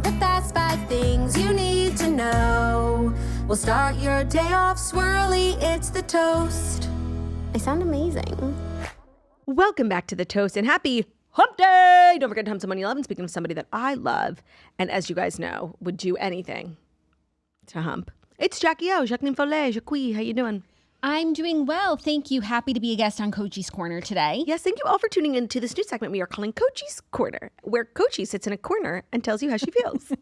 the fast 5 things you need to know. We'll start your day off swirly, it's the toast. I sound amazing. Welcome back to The Toast and happy hump day! Don't forget to hump someone you love. And speaking of somebody that I love, and as you guys know, would do anything to hump. It's Jackie O, Jacqueline Follet, Jacqui. How you doing? I'm doing well. Thank you. Happy to be a guest on Coachie's Corner today. Yes, thank you all for tuning in to this new segment we are calling Coachie's Corner, where Coachie sits in a corner and tells you how she feels.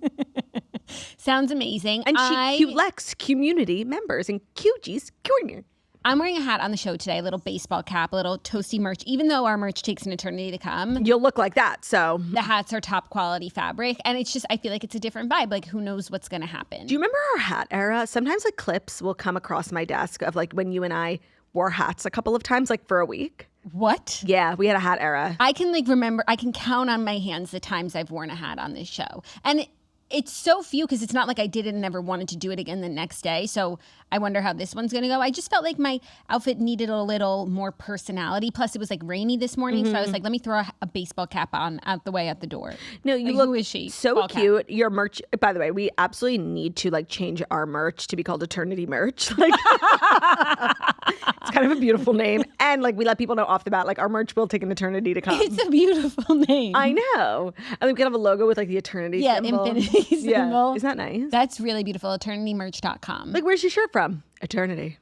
Sounds amazing. And she collects community members in Coachie's Corner. I'm wearing a hat on the show today, a little baseball cap, a little toasty merch. Even though our merch takes an eternity to come, You'll look like that, so. the hats are top quality fabric. And it's just, I feel like it's a different vibe. Like, who knows what's going to happen? Do you remember our hat era? Sometimes like clips will come across my desk of like when you and I wore hats a couple of times, like for a week. What? Yeah, we had a hat era. I can remember, I can count on my hands the times I've worn a hat on this show. And it's so few because it's not like I did it and never wanted to do it again the next day. So I wonder how this one's going to go. I just felt like my outfit needed a little more personality. Plus, it was like rainy this morning. So I was like, let me throw a baseball cap on out the way at the door. No, you like, look who is she? So Ball cute. Cap. Your merch, by the way, we absolutely need to like change our merch to be called Eternity Merch. Like, it's kind of a beautiful name. And like we let people know off the bat, like our merch will take an eternity to come. It's a beautiful name. I know. And we can have a logo with like the eternity symbol. Infinity symbol. Yeah. Isn't that nice? That's really beautiful. EternityMerch.com. Like, where's your shirt from? Eternity.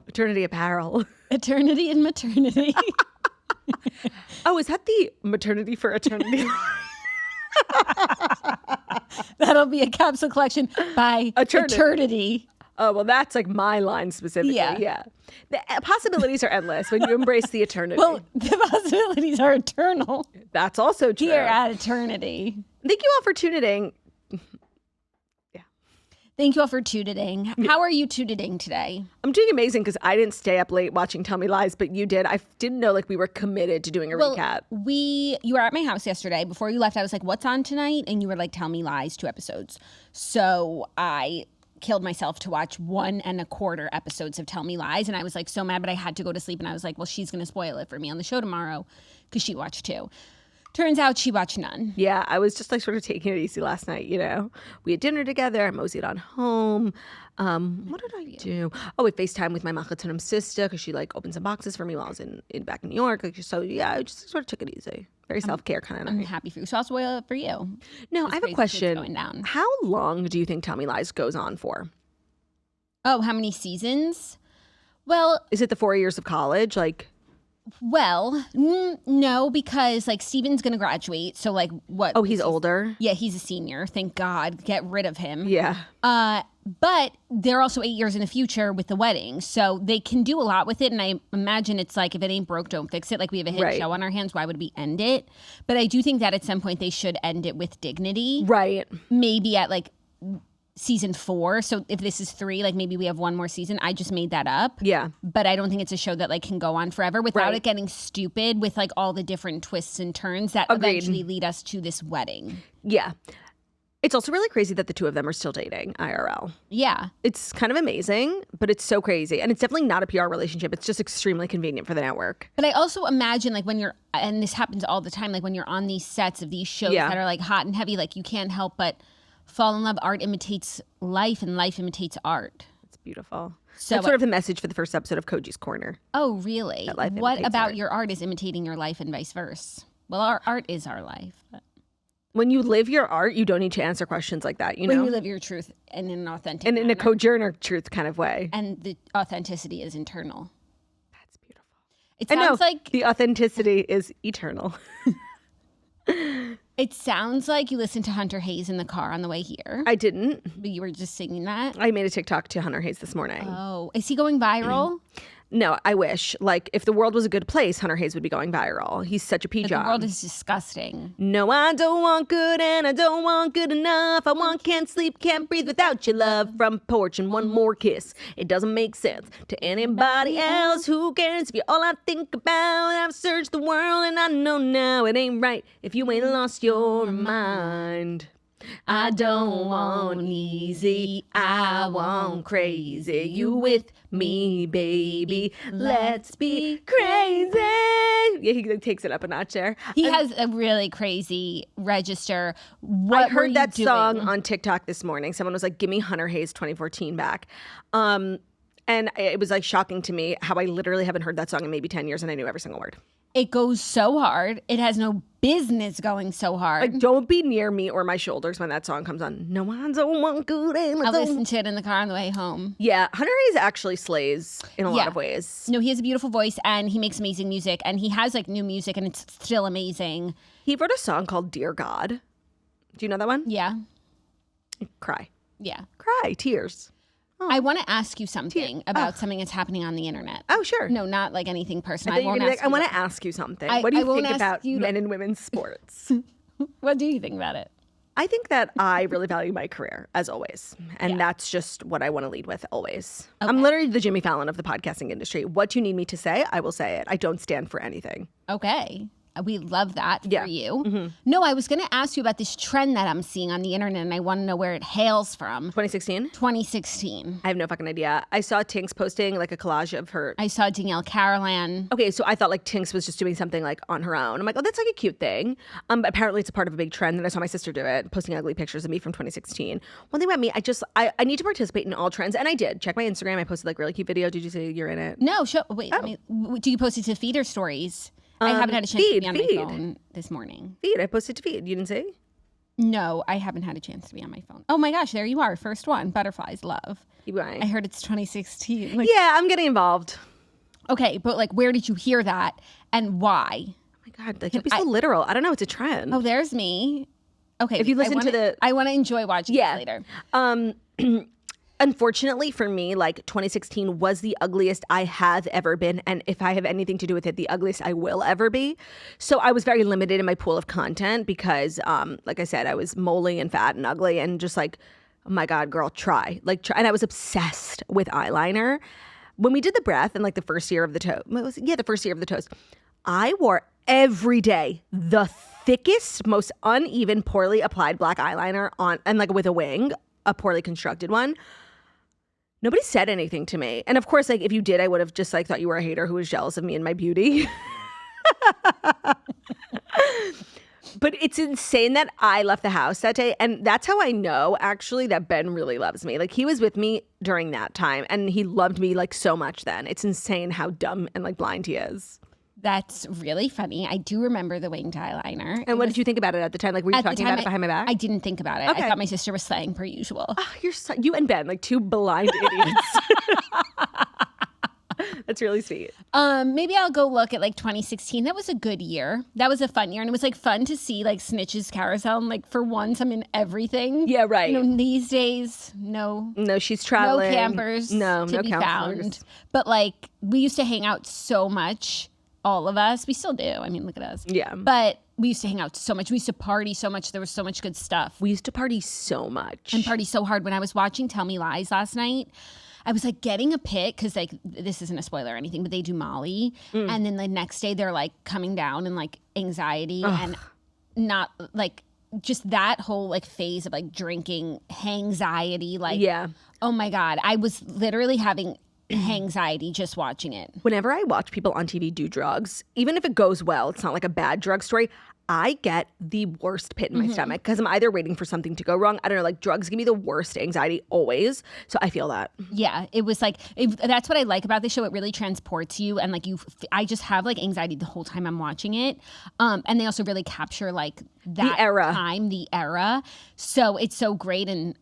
Eternity Apparel. Eternity and maternity. Oh, is that the maternity for eternity? That'll be a capsule collection by Eternity. Oh, well, that's like my line specifically. Yeah. The possibilities are endless when you embrace the eternity. Well, the possibilities are eternal. That's also true. Here at Eternity. Thank you all for tuning in. Thank you all for tuning. How are you tuning today? I'm doing amazing because I didn't stay up late watching Tell Me Lies, but you did. I didn't know like we were committed to doing a recap. You were at my house yesterday. Before you left, I was like, what's on tonight? And you were like, Tell Me Lies, 2 episodes. So I killed myself to watch 1.25 episodes of Tell Me Lies. And I was like so mad, but I had to go to sleep. And I was like, well, she's going to spoil it for me on the show tomorrow because she watched 2. Turns out she watched none. Yeah, I was just like sort of taking it easy last night, you know. We had dinner together. I moseyed on home. What did I do? Oh, we FaceTime with my Machatunum sister because she like opened some boxes for me while I was in back in New York. Like, so yeah, I just sort of took it easy. Very self-care kind of night. I'm happy for you. So I'll spoil it for you. No, I have a question. Going down. How long do you think Tell Me Lies goes on for? Oh, how many seasons? Well, is it the 4 years of college? Like, well, no, because like Steven's going to graduate. So like what? Oh, he's older? Yeah, he's a senior. Thank God. Get rid of him. Yeah. But they're also 8 years in the future with the wedding. So they can do a lot with it. And I imagine it's like, if it ain't broke, don't fix it. Like we have a hit show on our hands. Why would we end it? But I do think that at some point they should end it with dignity. Right. Maybe at like season 4. So if this is 3, like maybe we have 1 more season. I just made that up. Yeah. But I don't think it's a show that like can go on forever without it getting stupid with like all the different twists and turns that eventually lead us to this wedding. Yeah. It's also really crazy that the 2 of them are still dating IRL. Yeah. It's kind of amazing, but it's so crazy. And it's definitely not a PR relationship. It's just extremely convenient for the network. But I also imagine like when you're, and this happens all the time, like when you're on these sets of these shows that are like hot and heavy, like you can't help but fall in love. Art imitates life and life imitates art. It's beautiful. So that's sort of the message for the first episode of Coachie's Corner. Oh, really? What about your art is imitating your life and vice versa? Well, our art is our life. But when you live your art, you don't need to answer questions like that, you know? When you live your truth in an authentic and in a cojourner truth kind of way. And the authenticity is internal. That's beautiful. It sounds like the authenticity is eternal. It sounds like you listened to Hunter Hayes in the car on the way here. I didn't. But you were just singing that? I made a TikTok to Hunter Hayes this morning. Oh, is he going viral? No, I wish. Like, if the world was a good place, Hunter Hayes would be going viral. He's such a pee job. The world is disgusting. No, I don't want good and I don't want good enough. I want can't sleep, can't breathe without your love. From porch and one more kiss. It doesn't make sense to anybody else. Who cares if you're all I think about? I've searched the world and I know now it ain't right if you ain't lost your mind. I don't want easy, I want crazy. You with me, baby, let's be crazy. Yeah, he takes it up a notch there. He has a really crazy register. I What were heard you that doing? song on TikTok this morning. Someone was like, give me Hunter Hayes 2014 back. And it was like shocking to me how I literally haven't heard that song in maybe 10 years and I knew every single word. It goes so hard. It has no business going so hard. Like, don't be near me or my shoulders when that song comes on. No one's on one good and I'll listen to it in the car on the way home. Yeah, Hunter Hayes actually slays in a lot of ways. No, he has a beautiful voice and he makes amazing music and he has like new music and it's still amazing. He wrote a song called Dear God. Do you know that one? Yeah. Cry. Yeah. Cry. Tears. I want to ask you something about something that's happening on the internet. Oh, sure. No, not like anything personal. I want to ask you something. What do you think about men and women's sports? What do you think about it? I think that I really value my career, as always. And that's just what I want to lead with always. Okay. I'm literally the Jimmy Fallon of the podcasting industry. What do you need me to say? I will say it. I don't stand for anything. Okay. We love that for you. Mm-hmm. No, I was going to ask you about this trend that I'm seeing on the internet, and I want to know where it hails from. 2016? 2016. I have no fucking idea. I saw Tinks posting like a collage of her. I saw Danielle Carolan. Okay, so I thought like Tinks was just doing something like on her own. I'm like, oh, that's like a cute thing. But apparently it's a part of a big trend. And I saw my sister do it, posting ugly pictures of me from 2016. One thing about me, I need to participate in all trends. And I did. Check my Instagram. I posted like a really cute video. Did you say you're in it? No, wait. I mean, do you post it to feed or stories? I haven't had a chance to be on my phone this morning. Feed. I posted to feed. You didn't see? No, I haven't had a chance to be on my phone. Oh my gosh, there you are. First one. Butterflies, love. Keep going. I heard it's 2016. Yeah, I'm getting involved. Okay, but like where did you hear that and why? Oh my God, like don't be so literal. I don't know, it's a trend. Oh, there's me. Okay. If you listen I want to enjoy watching it later. Unfortunately for me, like 2016 was the ugliest I have ever been. And if I have anything to do with it, the ugliest I will ever be. So I was very limited in my pool of content because, like I said, I was moly and fat and ugly and just like, oh my God, girl, try. And I was obsessed with eyeliner. When we did the breath and like the first year of the toast, the first year of the toast, I wore every day the thickest, most uneven, poorly applied black eyeliner on, and like with a wing, a poorly constructed one. Nobody said anything to me. And of course, like if you did, I would have just like thought you were a hater who was jealous of me and my beauty. But it's insane that I left the house that day. And that's how I know actually that Ben really loves me. Like he was with me during that time and he loved me like so much then. It's insane how dumb and like blind he is. That's really funny. I do remember the winged eyeliner. And what did you think about it at the time? Like, were you talking about it behind my back? I didn't think about it. Okay. I thought my sister was slaying per usual. Oh, you and Ben, like two blind idiots. That's really sweet. Maybe I'll go look at like 2016. That was a good year. That was a fun year. And it was like fun to see like Snitch's Carousel. And like for once, I'm in everything. Yeah, right. You know, these days, no, she's traveling. no campers no to be counselors. found. But like we used to hang out so much. All of us. We still do. I mean, look at us. Yeah. But we used to hang out so much. We used to party so much. There was so much good stuff. We used to party so much. And party so hard. When I was watching Tell Me Lies last night, I was like getting a pit because like this isn't a spoiler or anything, but they do Molly. And then the next day they're like coming down and like anxiety and not like just that whole like phase of like drinking, anxiety. Like, oh my God. I was literally having anxiety just watching it. Whenever I watch people on TV do drugs, even if it goes well, it's not like a bad drug story, I get the worst pit in my stomach because I'm either waiting for something to go wrong. I don't know, like drugs give me the worst anxiety always. So I feel that. Yeah, it was like, that's what I like about the show. It really transports you and like I just have like anxiety the whole time I'm watching it. And they also really capture like that the era. So it's so great and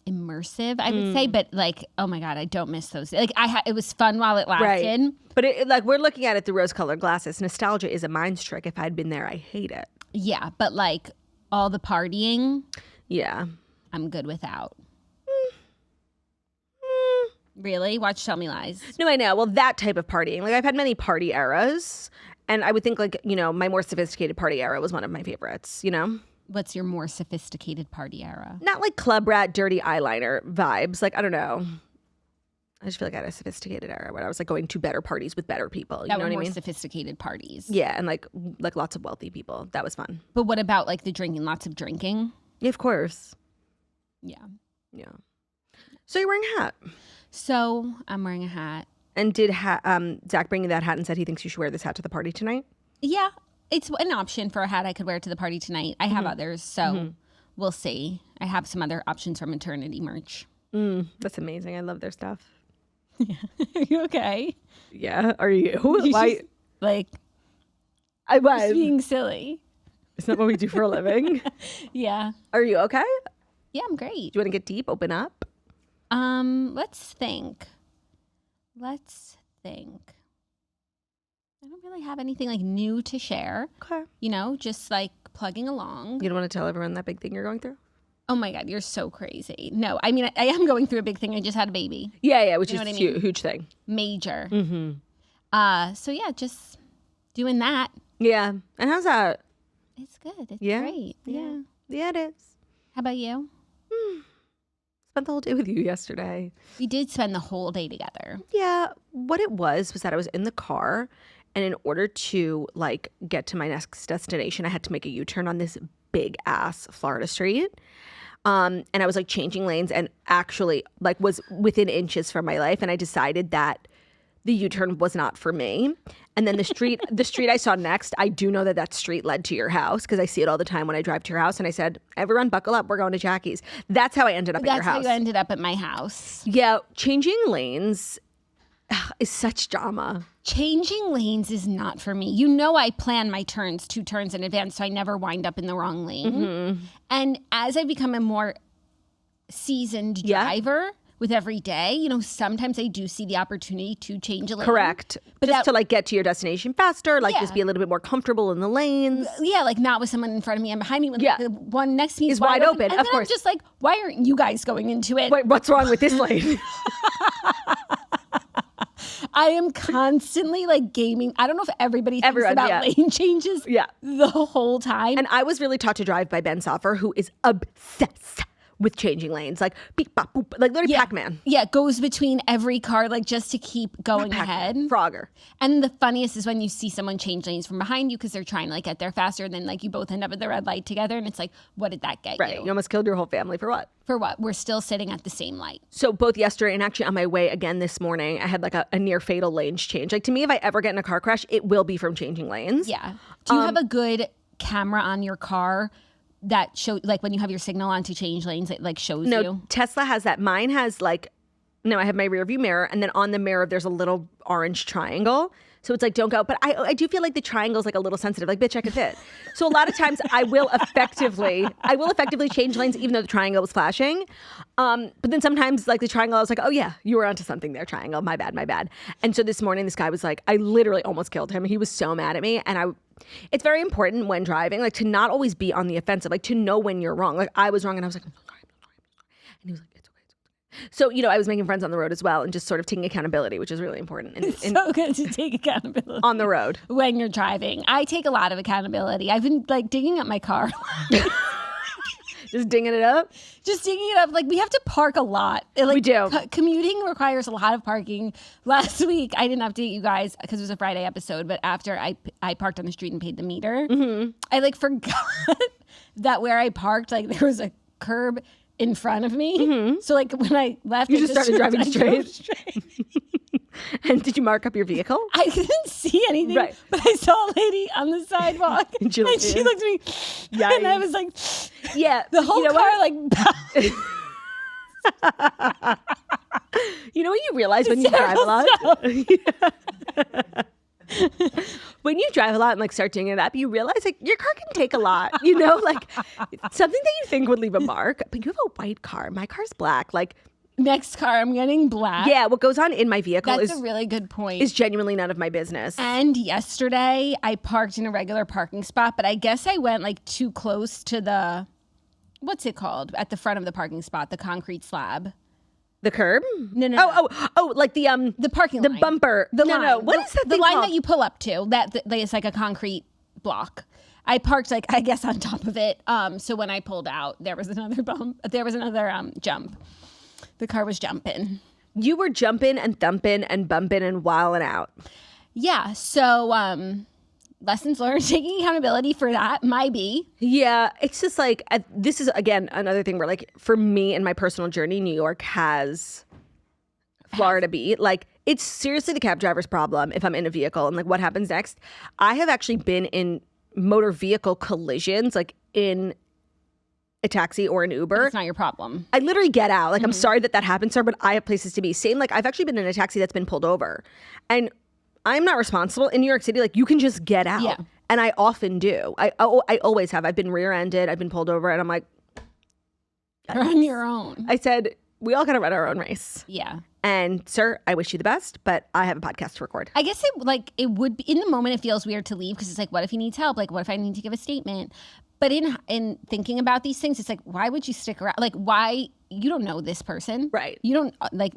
immersive, I would say, but like, oh my God, I don't miss those. Like it was fun while it lasted. Right. But like we're looking at it through rose-colored glasses. Nostalgia is a mind trick. If I'd been there, I hate it. Yeah, but like all the partying, yeah, I'm good without. Really? Watch Tell Me Lies. No, I know. Well, that type of partying. Like I've had many party eras, and I would think like, you know, my more sophisticated party era was one of my favorites, you know? What's your more sophisticated party era? Not like club rat, dirty eyeliner vibes. Like, I don't know. I just feel like I had a sophisticated era when I was like going to better parties with better people. You know what I mean? Sophisticated parties. Yeah, and like lots of wealthy people. That was fun. But what about like the drinking? Lots of drinking? Yeah, of course. Yeah. Yeah. So you're wearing a hat. So I'm wearing a hat. And did Zach bring you that hat and said he thinks you should wear this hat to the party tonight? Yeah. It's an option for a hat I could wear to the party tonight. I have others, so we'll see. I have some other options for maternity merch. That's amazing. I love their stuff. Yeah. Are you okay? Yeah. Are you? Why? Just, like, I was. just being silly. It's not what we do for a living. Yeah. Are you okay? Yeah, I'm great. Do you want to get deep? Open up? Let's think. I don't really have anything like new to share. Okay. You know, just like plugging along. You don't want to tell everyone that big thing you're going through? Oh my God, you're so crazy. No, I mean, I am going through a big thing. I just had a baby. Yeah, which You is know a what I mean? huge thing. Major. Mm-hmm. So yeah, just doing that. Yeah. And how's that? It's good. It's Yeah? great. Yeah. Yeah, it is. How about you? Spent the whole day with you yesterday. We did spend the whole day together. Yeah. What it was that I was in the car, and in order to like get to my next destination, I had to make a U-turn on this big ass Florida street. And I was like changing lanes and actually like was within inches from my life. And I decided that the U-turn was not for me. And then the street I saw next, I do know that street led to your house because I see it all the time when I drive to your house. And I said, everyone buckle up. We're going to Jackie's. That's how I ended up at your That's house. how you ended up at my house. Yeah. Changing lanes is such drama. Changing lanes is not for me. You know, I plan my turns 2 turns in advance, so I never wind up in the wrong lane. And as I become a more seasoned driver with every day, you know, sometimes I do see the opportunity to change a lane. Correct. But just to like get to your destination faster, like just Yeah. be a little bit more comfortable in the lanes. Yeah, like not with someone in front of me and behind me. When the one next to me is wide open. And of then course. I'm just like, why aren't you guys going into it? Wait, what's wrong with this lane? I am constantly like gaming. I don't know if everybody thinks about lane changes the whole time. And I was really taught to drive by Ben Soffer, who is obsessed with changing lanes, like beep, bop, boop, like literally Pac-Man. Yeah, it goes between every car, like just to keep going ahead. Frogger. And the funniest is when you see someone change lanes from behind you because they're trying to like get there faster, and then like you both end up at the red light together, and it's like, what did that get Right. You almost killed your whole family for what? For what? We're still sitting at the same light. So both yesterday and actually on my way again this morning, I had like a near fatal lane change. Like to me, if I ever get in a car crash, it will be from changing lanes. Yeah. Do you have a good camera on your car that show like when you have your signal on to change lanes, it like shows No, you? Tesla has that. Mine has like, no, I have my rear view mirror, and then on the mirror there's a little orange triangle. So it's like, don't go. But I do feel like the triangle is like a little sensitive. Like, bitch, I could fit. So a lot of times I will effectively change lanes even though the triangle was flashing. But then sometimes like the triangle, I was like, oh yeah, you were onto something there, triangle. My bad. And so this morning, this guy was like, I literally almost killed him. He was so mad at me. And it's very important when driving, like to not always be on the offensive, like to know when you're wrong. Like I was wrong and I was like, I'm sorry. And he was like, it's okay. So, you know, I was making friends on the road as well and just sort of taking accountability, which is really important. And, So good to take accountability on the road. when you're driving. I take a lot of accountability. I've been like digging up my car. Just dinging it up? Just digging it up. Like we have to park a lot. Like, We do. Commuting requires a lot of parking. Last week, I didn't update you guys because it was a Friday episode, but after I parked on the street and paid the meter, I like forgot that where I parked, like there was a curb in front of me. So like when I left, You I just started driving I drove straight? And did you mark up your vehicle? I didn't see anything, Right. but I saw a lady on the sidewalk, And she looked at you? looked at me, Yikes. and I was like, Yeah. the whole you know car like. You know what you realize when you drive a lot? When you drive a lot and like start doing it up, you realize like your car can take a lot, you know, like something that you think would leave a mark, but you have a white car. My car's black. Like Next car, I'm getting black. yeah, what goes on in my vehicle That's a really good point. is genuinely none of my business. And yesterday, I parked in a regular parking spot, but I guess I went like too close to the, what's it called? At the front of the parking spot, the concrete slab. The curb? No. Oh, like the parking the line. bumper. The no, line. no. What is that The thing line called? that you pull up to, that is like a concrete block. I parked like, I guess on top of it. So when I pulled out, there was another jump. The car was jumping. You were jumping and thumping and bumping and wilding out. Yeah. So lessons learned, taking accountability for that might be. Yeah, it's just like, this is, again, another thing where, like, for me in my personal journey, New York has Florida beat. Like, it's seriously the cab driver's problem if I'm in a vehicle and, like, what happens next. I have actually been in motor vehicle collisions, like, in a taxi or an Uber. It's not your problem. I literally get out. Like, I'm sorry that happened, sir, but I have places to be. Same, like, I've actually been in a taxi that's been pulled over. And I'm not responsible. In New York City, like, you can just get out. Yeah. And I often do. I always have. I've been rear-ended. I've been pulled over. And I'm like, You're on your own. I said, we all gotta run our own race. Yeah. And, sir, I wish you the best, but I have a podcast to record. I guess it would be, in the moment it feels weird to leave because it's like, what if he needs help? Like, what if I need to give a statement? But in thinking about these things, it's like, why would you stick around? Like, why? You don't know this person. Right. You don't, like,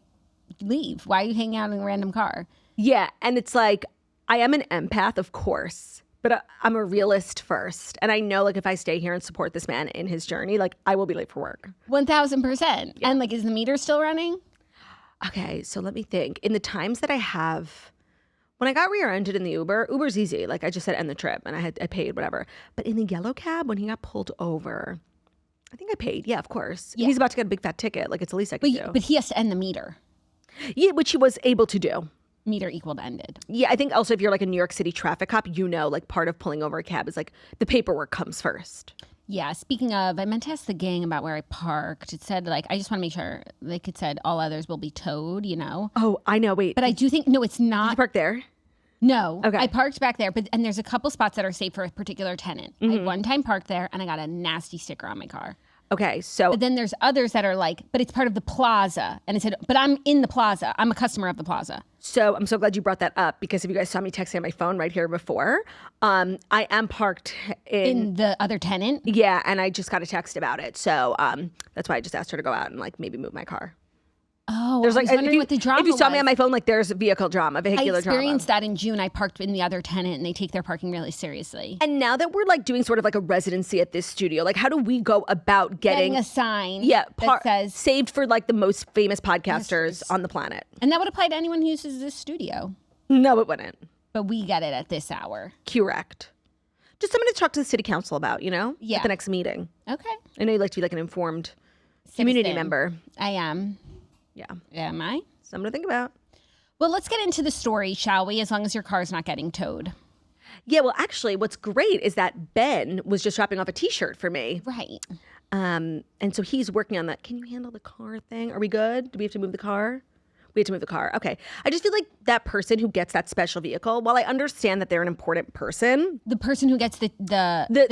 leave. Why are you hanging out in a random car? Yeah, and it's like, I am an empath, of course, but I'm a realist first. And I know, like, if I stay here and support this man in his journey, like, I will be late for work. 1,000%. Yeah. And, like, is the meter still running? Okay, so let me think. In the times that I have, when I got rear-ended in the Uber's easy. Like, I just said end the trip, and I paid, whatever. But in the yellow cab, when he got pulled over, I think I paid. Yeah, of course. Yeah. He's about to get a big fat ticket. Like, it's the least I can do. But he has to end the meter. Yeah, which he was able to do. Meter equaled ended. Yeah, I think also if you're like a New York City traffic cop, you know, like, part of pulling over a cab is like the paperwork comes first. Yeah, speaking of, I meant to ask the gang about where I parked. It said, like, I just want to make sure, like, it said all others will be towed, you know? Oh, I know, wait. But I do think, no, it's not. Did you park there? No. Okay. I parked back there, and there's a couple spots that are safe for a particular tenant. I one time parked there, and I got a nasty sticker on my car. Okay, so. But then there's others that are like, but it's part of the plaza. And it said, but I'm in the plaza. I'm a customer of the plaza. So I'm so glad you brought that up, because if you guys saw me texting on my phone right here before, I am parked In the other tenant? Yeah, and I just got a text about it. So that's why I just asked her to go out and, like, maybe move my car. Oh, There's, like, I was wondering what the drama if you saw me was. on my phone, like, there's vehicular drama. I experienced that in June. I parked in the other tenant, and they take their parking really seriously. And now that we're, like, doing sort of like a residency at this studio, like, how do we go about getting a sign that says saved for, like, the most famous podcasters on the planet? And that would apply to anyone who uses this studio. No, it wouldn't. But we get it at this hour. Correct. Just something to talk to the city council about, you know? Yeah. At the next meeting. Okay. I know you like to be, like, an informed community member. I am. Yeah. Am I? Something to think about. Well, let's get into the story, shall we? As long as your car's not getting towed. Yeah, well, actually, what's great is that Ben was just dropping off a T-shirt for me. Right. And so he's working on that. Can you handle the car thing? Are we good? Do we have to move the car? We have to move the car. Okay. I just feel like that person who gets that special vehicle, while I understand that they're an important person. The person who gets the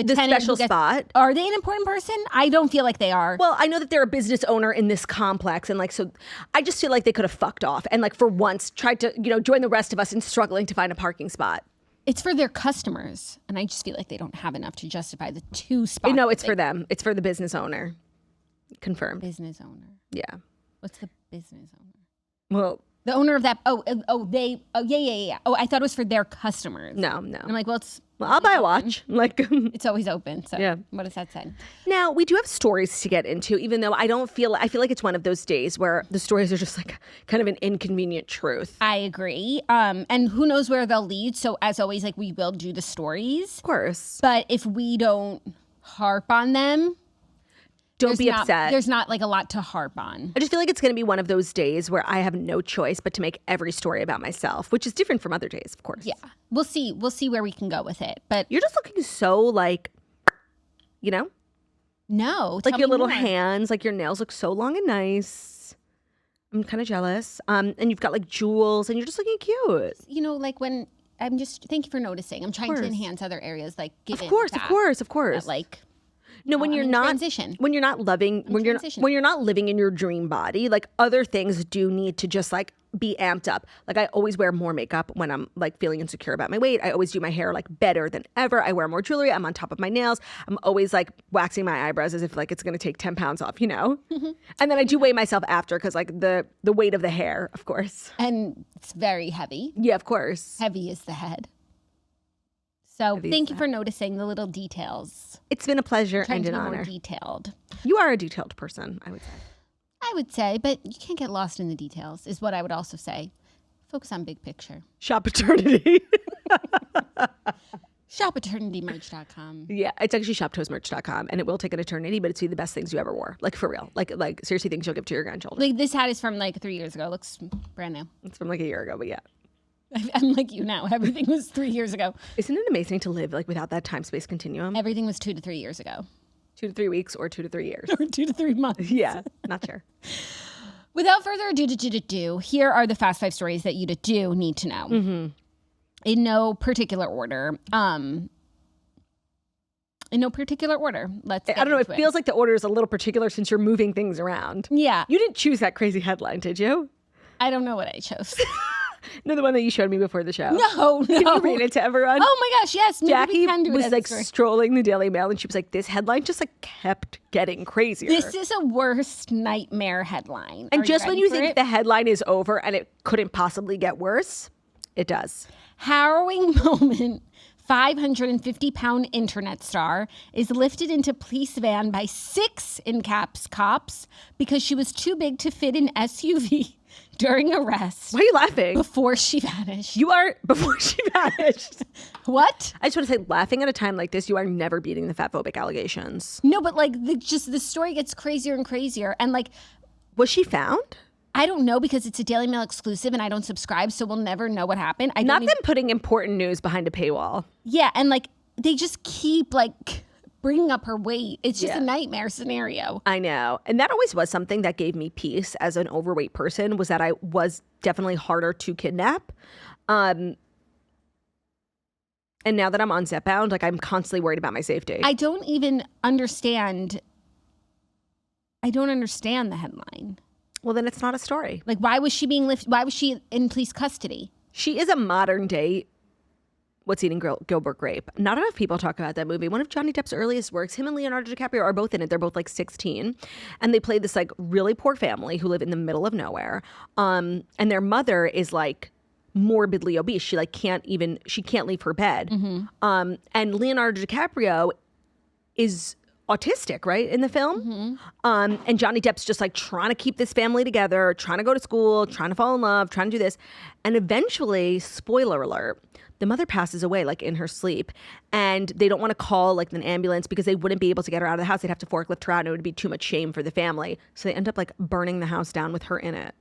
special spot. Are they an important person? I don't feel like they are. Well, I know that they're a business owner in this complex. And, like, so I just feel like they could have fucked off and, like, for once tried to, you know, join the rest of us in struggling to find a parking spot. It's for their customers. And I just feel like they don't have enough to justify the 2 spots. No, it's for them. It's for the business owner. Confirmed. Business owner. Yeah. What's the business owner? Well, the owner of that. Yeah. Oh, I thought it was for their customers. No. And I'm like, well, I'll buy a watch. Like, it's always open. So yeah. What does that say? Now, we do have stories to get into, even though I feel like it's one of those days where the stories are just like kind of an inconvenient truth. I agree. And who knows where they'll lead. So as always, like, we will do the stories. Of course. But if we don't harp on them, don't be upset. There's not, like, a lot to harp on. I just feel like it's going to be one of those days where I have no choice but to make every story about myself, which is different from other days, of course. Yeah. We'll see where we can go with it. But you're just looking so, like, you know? No. Like, your little hands, like, your nails look so long and nice. I'm kind of jealous. And you've got, like, jewels, and you're just looking cute. You know, like, when thank you for noticing. I'm trying to enhance other areas, like, of course. That, like, no, when you're not living in your dream body, like, other things do need to just, like, be amped up. Like, I always wear more makeup when I'm, like, feeling insecure about my weight. I always do my hair, like, better than ever. I wear more jewelry. I'm on top of my nails. I'm always, like, waxing my eyebrows as if, like, it's going to take 10 pounds off, you know? Mm-hmm. And then I do weigh myself after because, like, the weight of the hair, of course. And it's very heavy. Yeah, of course. Heavy is the head. So thank you for noticing the little details. It's been a pleasure and an honor. More detailed. You are a detailed person, I would say. I would say, but you can't get lost in the details, is what I would also say. Focus on big picture. Shop eternity. Shop eternitymerch.com. Yeah, it's actually shoptoastmerch.com, and it will take an eternity, but it's the best things you ever wore. Like, for real. Like seriously, things you'll give to your grandchildren. Like, this hat is from like 3 years ago. It looks brand new. It's from like a year ago, but yeah. I'm like you now. Everything was 3 years ago. Isn't it amazing to live like without that time-space continuum? Everything was 2 to 3 years ago. 2 to 3 weeks or 2 to 3 years. Or 2 to 3 months. Yeah, not sure. Without further ado, here are the Fast 5 stories that you do need to know. Mm-hmm. In no particular order. Let's get I don't know. It into feels like the order is a little particular since you're moving things around. Yeah. You didn't choose that crazy headline, did you? I don't know what I chose. No, the one that you showed me before the show. No. Can you read it to everyone? Oh my gosh, yes. Maybe Jackie we can do it was as a like story. strolling the Daily Mail and she was like, this headline just like kept getting crazier. This is a worst nightmare headline. And Are just when ready you for think it? the headline is over and it couldn't possibly get worse, it does. Harrowing moment. 550-pound internet star is lifted into police van by 6 in caps cops because she was too big to fit in SUV during arrest. Why are you laughing? Before she vanished. You are, before she vanished. What? I just want to say, laughing at a time like this, you are never beating the fatphobic allegations. No, but like the story gets crazier and crazier. And like, Was she found? I don't know because it's a Daily Mail exclusive and I don't subscribe, so we'll never know what happened. Not them putting important news behind a paywall. Yeah, and like they just keep like bringing up her weight. It's just Yeah. a nightmare scenario. I know. And that always was something that gave me peace as an overweight person, was that I was definitely harder to kidnap. And now that I'm on Zepbound, like I'm constantly worried about my safety. I don't even understand. I don't understand the headline. Well, then it's not a story. Like, why was she being lifted? Why was she in police custody? She is a modern day What's Eating Gilbert Grape. Not enough people talk about that movie. One of Johnny Depp's earliest works, him and Leonardo DiCaprio are both in it. They're both like 16. And they play this like really poor family who live in the middle of nowhere. And their mother is like morbidly obese. She like can't leave her bed. And Leonardo DiCaprio is autistic, right, in the film. And Johnny Depp's just like trying to keep this family together, trying to go to school, trying to fall in love, trying to do this. And eventually, spoiler alert, the mother passes away like in her sleep. And they don't want to call like an ambulance because they wouldn't be able to get her out of the house. They'd have to forklift her out and it would be too much shame for the family. So they end up like burning the house down with her in it.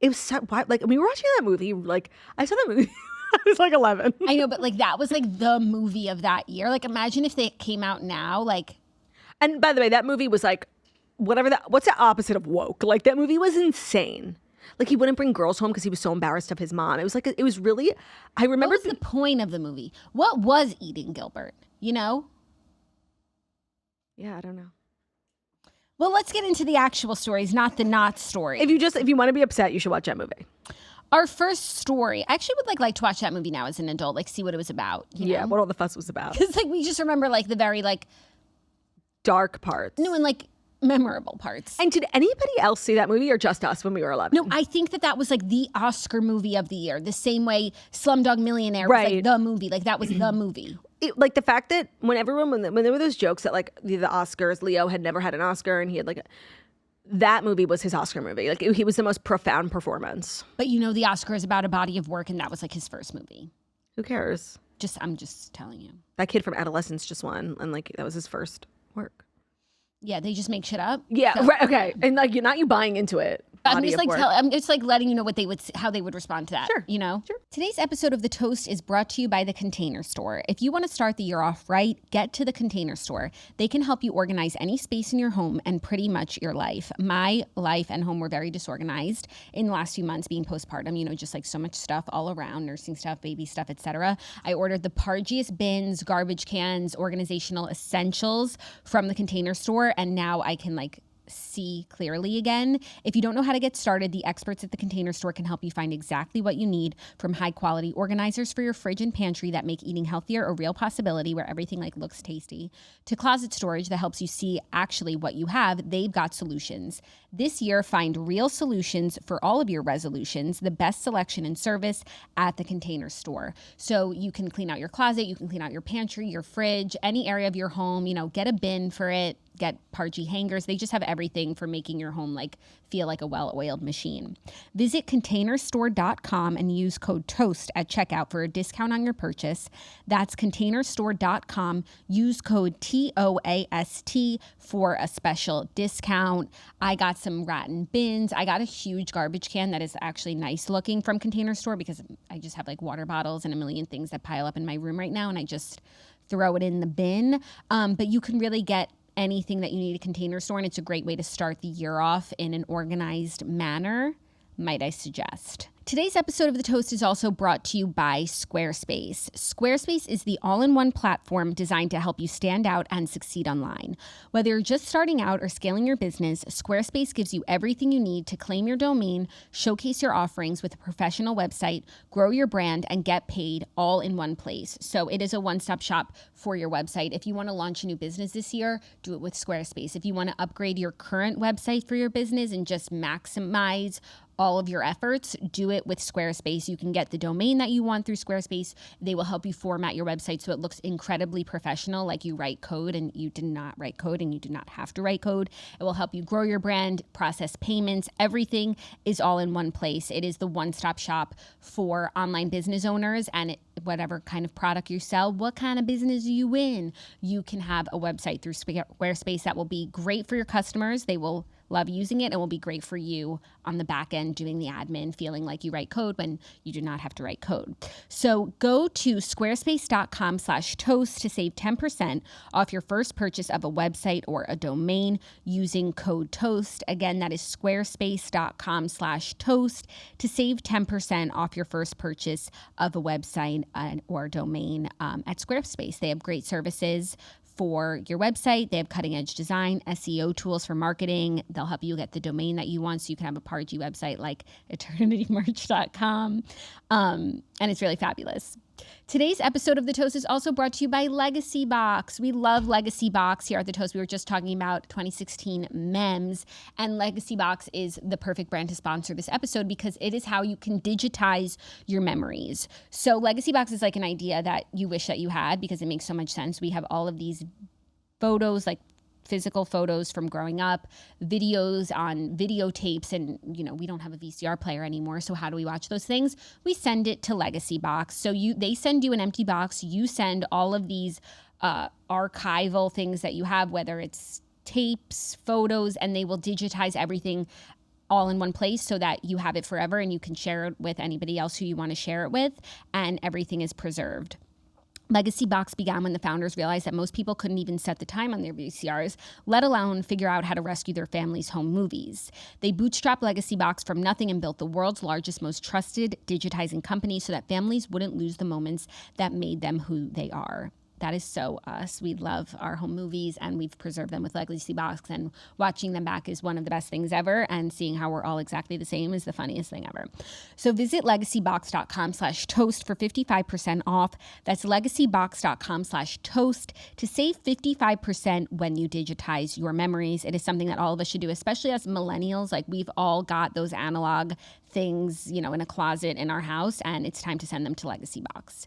It was so, like, we were watching that movie, like, I saw that movie. I was like 11. I know, but like that was like the movie of that year. Like, imagine if they came out now, like. And by the way, that movie was like, what's the opposite of woke? Like, that movie was insane. Like, he wouldn't bring girls home because he was so embarrassed of his mom. It was like, it was really, I remember. What was the point of the movie? What was Eating Gilbert? You know? Yeah, I don't know. Well, let's get into the actual stories, not the not story. If you want to be upset, you should watch that movie. Our first story, I actually would like to watch that movie now as an adult, like see what it was about. Yeah, what all the fuss was about. Because like we just remember like the very like Dark parts. no and like memorable parts. And did anybody else see that movie or just us when we were 11? No, I think that was like the Oscar movie of the year. The same way Slumdog Millionaire was like Right. the movie. Like that was the movie. Like the fact that when there were those jokes that like the Oscars, Leo had never had an Oscar and he had like, that movie was his Oscar movie. Like he was the most profound performance. But you know the Oscar is about a body of work and that was like his first movie. Who cares? I'm just telling you. That kid from Adolescence just won and like that was his first work. Yeah, they just make shit up. Yeah, So- right, okay. And like you're not buying into it. I'm Body just of like work. I'm just like letting you know what they would how they would respond to that. Sure. You know. Sure. Today's episode of The Toast is brought to you by The Container Store. If you want to start the year off right, get to The Container Store. They can help you organize any space in your home and pretty much your life. My life and home were very disorganized in the last few months being postpartum. You know, just like so much stuff all around, nursing stuff, baby stuff, etc. I ordered the pargiest bins, garbage cans, organizational essentials from The Container Store, and now I can like see clearly again. If you don't know how to get started, the experts at The Container Store can help you find exactly what you need, from high quality organizers for your fridge and pantry that make eating healthier a real possibility where everything like looks tasty, to closet storage that helps you see actually what you have. They've got solutions. This year, find real solutions for all of your resolutions, the best selection and service at The Container Store. So you can clean out your closet, you can clean out your pantry, your fridge, any area of your home, you know, get a bin for it. get Pargy hangers. They just have everything for making your home feel like a well-oiled machine. Visit containerstore.com and use code TOAST at checkout for a discount on your purchase. That's containerstore.com. Use code TOAST for a special discount. I got some Rattan bins. I got a huge garbage can that is actually nice looking from Container Store because I just have water bottles and a million things that pile up in my room right now, and I just throw it in the bin. But you can really get anything that you need at Container Store, and it's a great way to start the year off in an organized manner, might I suggest. Today's episode of The Toast is also brought to you by Squarespace. Squarespace is the all-in-one platform designed to help you stand out and succeed online. Whether you're just starting out or scaling your business, Squarespace gives you everything you need to claim your domain, showcase your offerings with a professional website, grow your brand, and get paid all in one place. So it is a one-stop shop for your website. If you want to launch a new business this year, do it with Squarespace. If you want to upgrade your current website for your business and just maximize all of your efforts, do it with Squarespace. You can get the domain that you want through Squarespace. They will help you format your website so it looks incredibly professional, like you write code and you did not write code and you do not have to write code. It will help you grow your brand, process payments. Everything is all in one place. It is the one-stop shop for online business owners, and whatever kind of product you sell, what kind of business you in, you can have a website through Squarespace that will be great for your customers. They will love using it and will be great for you on the back end doing the admin, feeling like you write code when you do not have to write code. So go to squarespace.com/toast to save 10% off your first purchase of a website or a domain using code TOAST. Again, that is squarespace.com/toast to save 10% off your first purchase of a website or domain at Squarespace. They have great services for your website. They have cutting edge design, SEO tools for marketing. They'll help you get the domain that you want so you can have a Pargy website like eternitymerch.com. And it's really fabulous. Today's episode of The Toast is also brought to you by Legacy Box. We love Legacy Box here at The Toast. We were just talking about 2016 memes, and Legacy Box is the perfect brand to sponsor this episode because it is how you can digitize your memories. So Legacy Box is like an idea that you wish that you had because it makes so much sense. We have all of these photos, like physical photos from growing up, videos on videotapes, and we don't have a VCR player anymore, so how do we watch those things? We send it to Legacy Box. So they send you an empty box, you send all of these archival things that you have, whether it's tapes, photos, and they will digitize everything all in one place so that you have it forever and you can share it with anybody else who you want to share it with, and everything is preserved. Legacy Box began when the founders realized that most people couldn't even set the time on their VCRs, let alone figure out how to rescue their family's home movies. They bootstrapped Legacy Box from nothing and built the world's largest, most trusted digitizing company so that families wouldn't lose the moments that made them who they are. That is so us. We love our home movies and we've preserved them with Legacy Box, and watching them back is one of the best things ever, and seeing how we're all exactly the same is the funniest thing ever. So visit legacybox.com/toast for 55% off. That's legacybox.com/toast to save 55% when you digitize your memories. It is something that all of us should do, especially as millennials. We've all got those analog things, in a closet in our house, and it's time to send them to Legacy Box.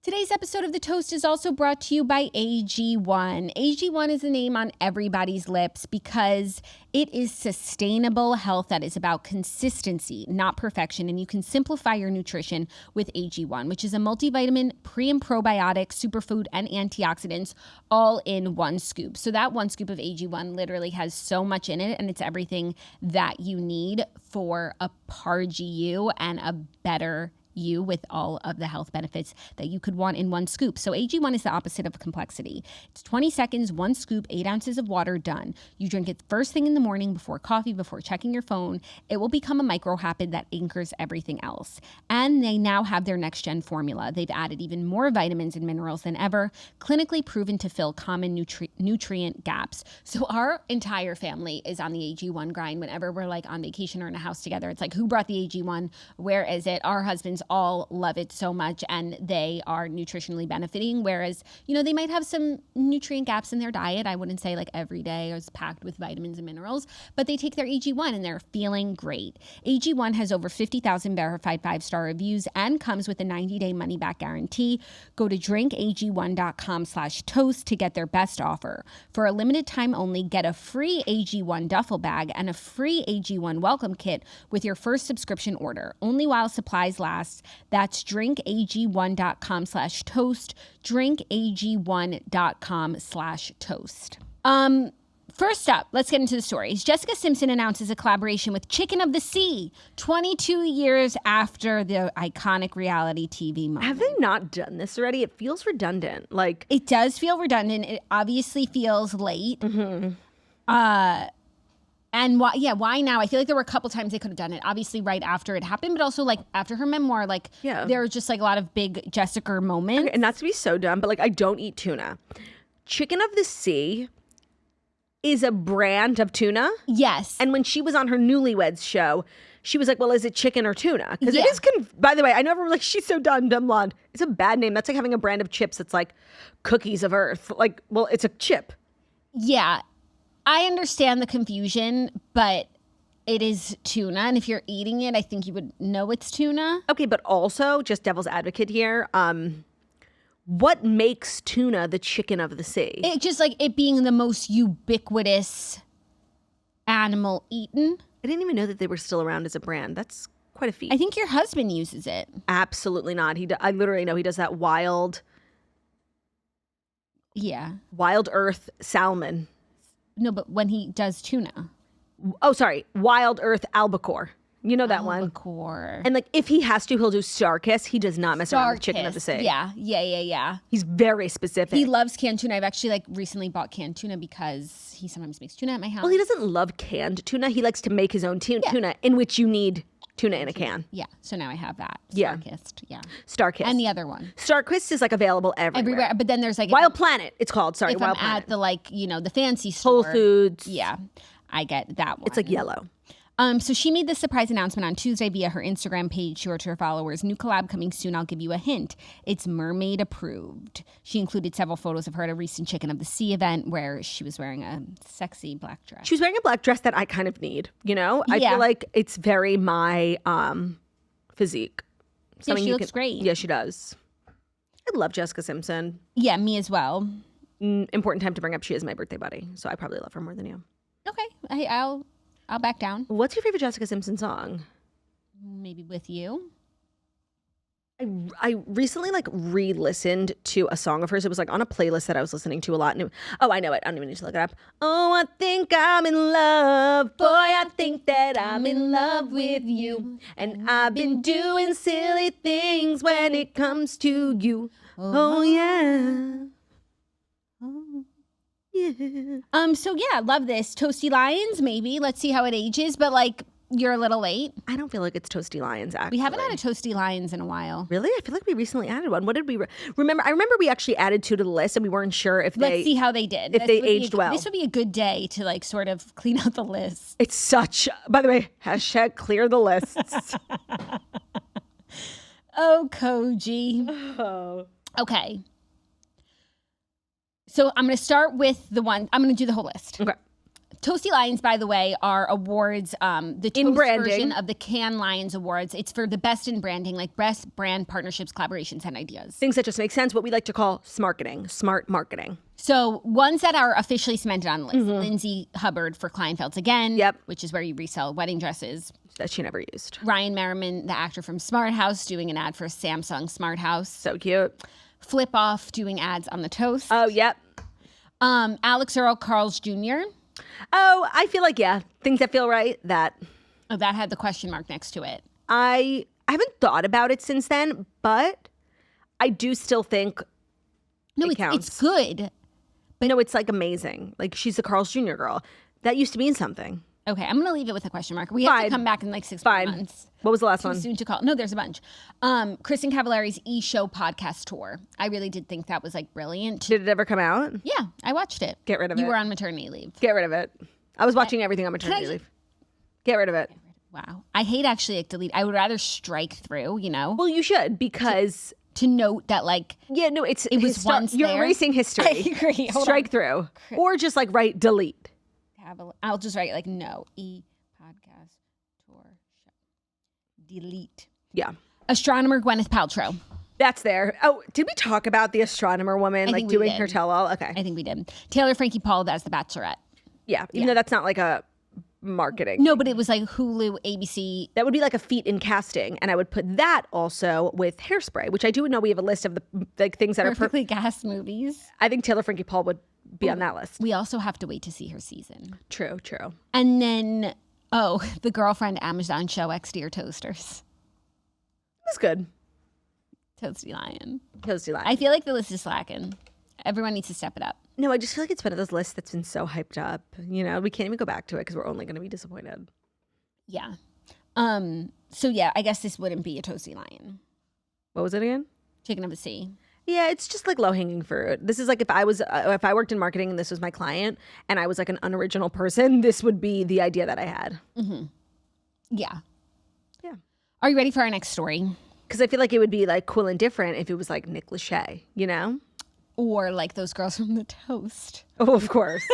Today's episode of The Toast is also brought to you by AG1. AG1 is a name on everybody's lips because it is sustainable health that is about consistency, not perfection. And you can simplify your nutrition with AG1, which is a multivitamin, pre and probiotic, superfood, and antioxidants all in one scoop. So that one scoop of AG1 literally has so much in it, and it's everything that you need for a Pargy you and a better you with all of the health benefits that you could want in one scoop. So AG1 is the opposite of complexity. It's 20 seconds, one scoop, 8 ounces of water, done. You drink it first thing in the morning, before coffee, before checking your phone. It will become a micro habit that anchors everything else. And they now have their next gen formula. They've added even more vitamins and minerals than ever, clinically proven to fill common nutrient gaps. So our entire family is on the AG1 grind. Whenever we're on vacation or in a house together, it's who brought the AG1? Where is it? Our husbands all love it so much and they are nutritionally benefiting. Whereas, they might have some nutrient gaps in their diet. I wouldn't say like every day is packed with vitamins and minerals, but they take their AG1 and they're feeling great. AG1 has over 50,000 verified 5-star reviews and comes with a 90-day money-back guarantee. Go to drinkag1.com/toast to get their best offer. For a limited time only, get a free AG1 duffel bag and a free AG1 welcome kit with your first subscription order. Only while supplies last. That's drinkag1.com/toast. drinkag1.com/toast. First up, let's get into the stories. Jessica Simpson announces a collaboration with Chicken of the Sea 22 years after the iconic reality TV moment. Have they not done this already? It feels redundant. It does feel redundant. It obviously feels late. Mm-hmm. And why now? I feel like there were a couple times they could have done it. Obviously, right after it happened, but also after her memoir. There were just a lot of big Jessica moments. Okay, and not to be so dumb, but I don't eat tuna. Chicken of the Sea is a brand of tuna. Yes. And when she was on her Newlyweds show, she was like, well, is it chicken or tuna? Because it is, by the way, I know everyone's she's so dumb blonde. It's a bad name. That's like having a brand of chips that's like Cookies of Earth. It's a chip. Yeah. I understand the confusion, but it is tuna. And if you're eating it, I think you would know it's tuna. Okay, but also, just devil's advocate here, what makes tuna the chicken of the sea? It just it being the most ubiquitous animal eaten. I didn't even know that they were still around as a brand. That's quite a feat. I think your husband uses it. Absolutely not. I literally know he does that wild earth salmon. No, but when he does tuna. Oh, sorry. Wild earth albacore. You know that one. Albacore. And if he has to, he'll do star kiss. He does not mess around with chicken of the sea. Yeah. He's very specific. He loves canned tuna. I've actually recently bought canned tuna because he sometimes makes tuna at my house. Well, he doesn't love canned tuna. He likes to make his own tuna in which you need tuna in a can. Yeah. So now I have that. Star-kissed. Yeah. Star-kissed. And the other one. Star-kissed is available everywhere. But then there's Wild Planet. It's called. Sorry, if Wild I'm Planet. at the the fancy store. Whole Foods. Yeah. I get that one. It's yellow. So she made this surprise announcement on Tuesday via her Instagram page. She wrote to her followers, "New collab coming soon. I'll give you a hint. It's mermaid approved." She included several photos of her at a recent Chicken of the Sea event where she was wearing a sexy black dress. She was wearing a black dress that I kind of need, I feel like it's very my physique. She looks great. Yeah, she does. I love Jessica Simpson. Yeah, me as well. Important time to bring up, she is my birthday buddy, so I probably love her more than you. Okay, I'll back down. What's your favorite Jessica Simpson song? Maybe With You. I recently re-listened to a song of hers. It was on a playlist that I was listening to a lot. And I know it. I don't even need to look it up. Oh, I think I'm in love. Boy, I think that I'm in love with you. And I've been doing silly things when it comes to you. Oh yeah. Oh. Yeah. So yeah, love this. Toasty Lions, maybe. Let's see how it ages. But you're a little late. I don't feel like it's Toasty Lions, actually. We haven't had a Toasty Lions in a while. Really? I feel like we recently added one. What did we remember? I remember we actually added two to the list and we weren't sure if Let's see how they did. If they aged well. This would be a good day to sort of clean out the list. It's such, by the way, hashtag clear the lists. Oh, Koji. Oh. Okay. So I'm going to start with I'm going to do the whole list. Okay. Toasty Lions, by the way, are awards, the toast version of the Cannes Lions Awards. It's for the best in branding, best brand partnerships, collaborations, and ideas. Things that just make sense, what we like to call smart marketing. So ones that are officially cemented on the list. Lindsay Hubbard for Kleinfeld's Again, which is where you resell wedding dresses. That she never used. Ryan Merriman, the actor from Smart House, doing an ad for Samsung Smart House. So cute. Flip Off, doing ads on the toast. Oh, yep. Alex Earl Carl's Jr. Oh, I feel things that feel right, that. Oh, that had the question mark next to it. I haven't thought about it since then, but I do still think it counts. It's good. But no, it's amazing. She's a Carl's Jr. girl. That used to mean something. Okay, I'm going to leave it with a question mark. We have to come back in 6 months. What was the last one? Too soon to call. No, there's a bunch. Kristen Cavallari's E-Show podcast tour. I really did think that was brilliant. Did it ever come out? Yeah, I watched it. Get rid of it. You were on maternity leave. Get rid of it. I was watching everything on maternity leave. Get rid of it. Wow. I hate actually like delete. I would rather strike through, you know? Well, you should because To note that like yeah, no, it was once you're there. erasing history. I agree. Hold Strike on. through, or just like write delete. I'll just write like no podcast tour show. Delete. Yeah, Astronomer Gwyneth Paltrow. that's there. Oh, did we talk about the astronomer woman I like think we doing did. her tell-all? Okay, I think we did. Taylor Frankie Paul as the Bachelorette. yeah, even though that's not like a marketing. No, but it was like Hulu, ABC. That would be like a feat in casting, and I would put that also with Hairspray, which I do know we have a list of the like things that are. Perfectly cast movies. I think Taylor Frankie Paul would be on that list. We also have to wait to see her season. True, true. And then, the girlfriend Amazon show Exterior Toasters. That's good. Toasty Lion. Toasty Lion. I feel like the list is slacking. Everyone needs to step it up. No, I just feel like it's one of those lists that's been so hyped up. You know, we can't even go back to it because we're only going to be disappointed. Yeah. So yeah, I guess this wouldn't be a Toasty Lion. What was it again? Chicken of the Sea. Yeah, it's just like low hanging fruit. This is like if I worked in marketing and this was my client and I was like an unoriginal person, this would be the idea that I had. Yeah. Yeah. Are you ready for our next story? Because I feel like it would be like cool and different if it was like Nick Lachey, you know? Or like those girls from The Toast. Oh, of course.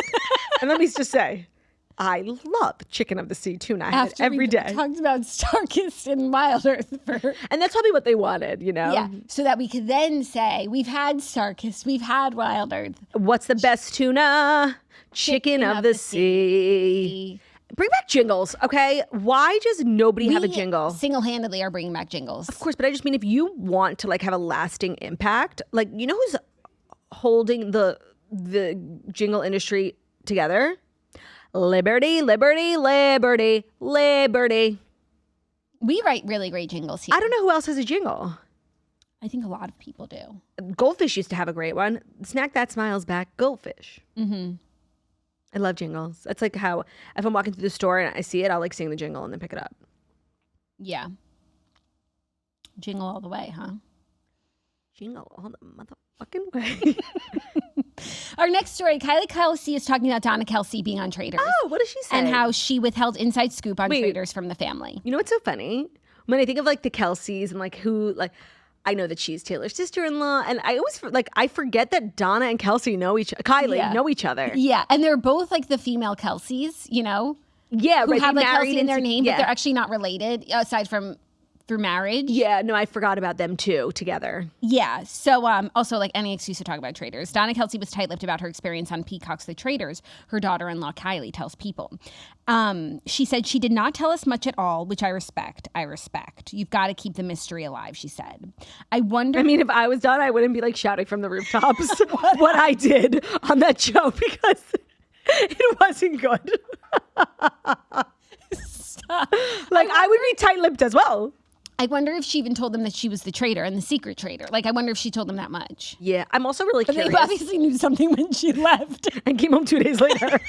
And let me just say, I love Chicken of the Sea tuna. I have it every day. Talked about Starkist and Wild Earth for And that's probably what they wanted, you know? yeah, so that we could then say we've had Starkist, we've had Wild Earth. What's the best tuna? Chicken of the sea. Bring back jingles, okay? Why does nobody have a jingle? Single-handedly are bringing back jingles. Of course, but I just mean if you want to like have a lasting impact, like you know who's holding the jingle industry together? Liberty, liberty, liberty, liberty. We write really great jingles here. I don't know who else has a jingle. I think a lot of people do. Goldfish used to have a great one. Snack that smiles back, Goldfish. Mm-hmm. I love jingles. That's like how if I'm walking through the store and I see it, I'll like sing the jingle and then pick it up. Yeah. Jingle all the way, huh? Jingle all the motherfucking way. Our next story, Kylie Kelce is talking about Donna Kelce being on Traitors. Oh, what does she say? And how she withheld inside scoop on Wait. Traitors from the family. You know what's so funny? When I think of like the Kelces and like who, like I know that she's Taylor's sister-in-law, and I always like I forget that Donna and Kelce know Kylie know each other. Yeah, and they're both like the female Kelces, you know? Yeah, Who right. have they like married Kelce in their into- name, yeah. but they're actually not related aside from through marriage. Yeah, no, I forgot about them too together. Yeah. So also like any excuse to talk about Traitors. Donna Kelce was tight-lipped about her experience on Peacock's The Traitors. Her daughter-in-law Kylie tells People. She said she did not tell us much at all, which I respect. You've got to keep the mystery alive, she said. I wonder. I mean, if I was Donna, I wouldn't be like shouting from the rooftops what I did on that show because it wasn't good. Stop. Like I would be tight-lipped as well. I wonder if she even told them that she was the traitor and the secret traitor. Like, I wonder if she told them that much. Yeah, I'm also really But curious. they obviously knew something when she left. And came home 2 days later.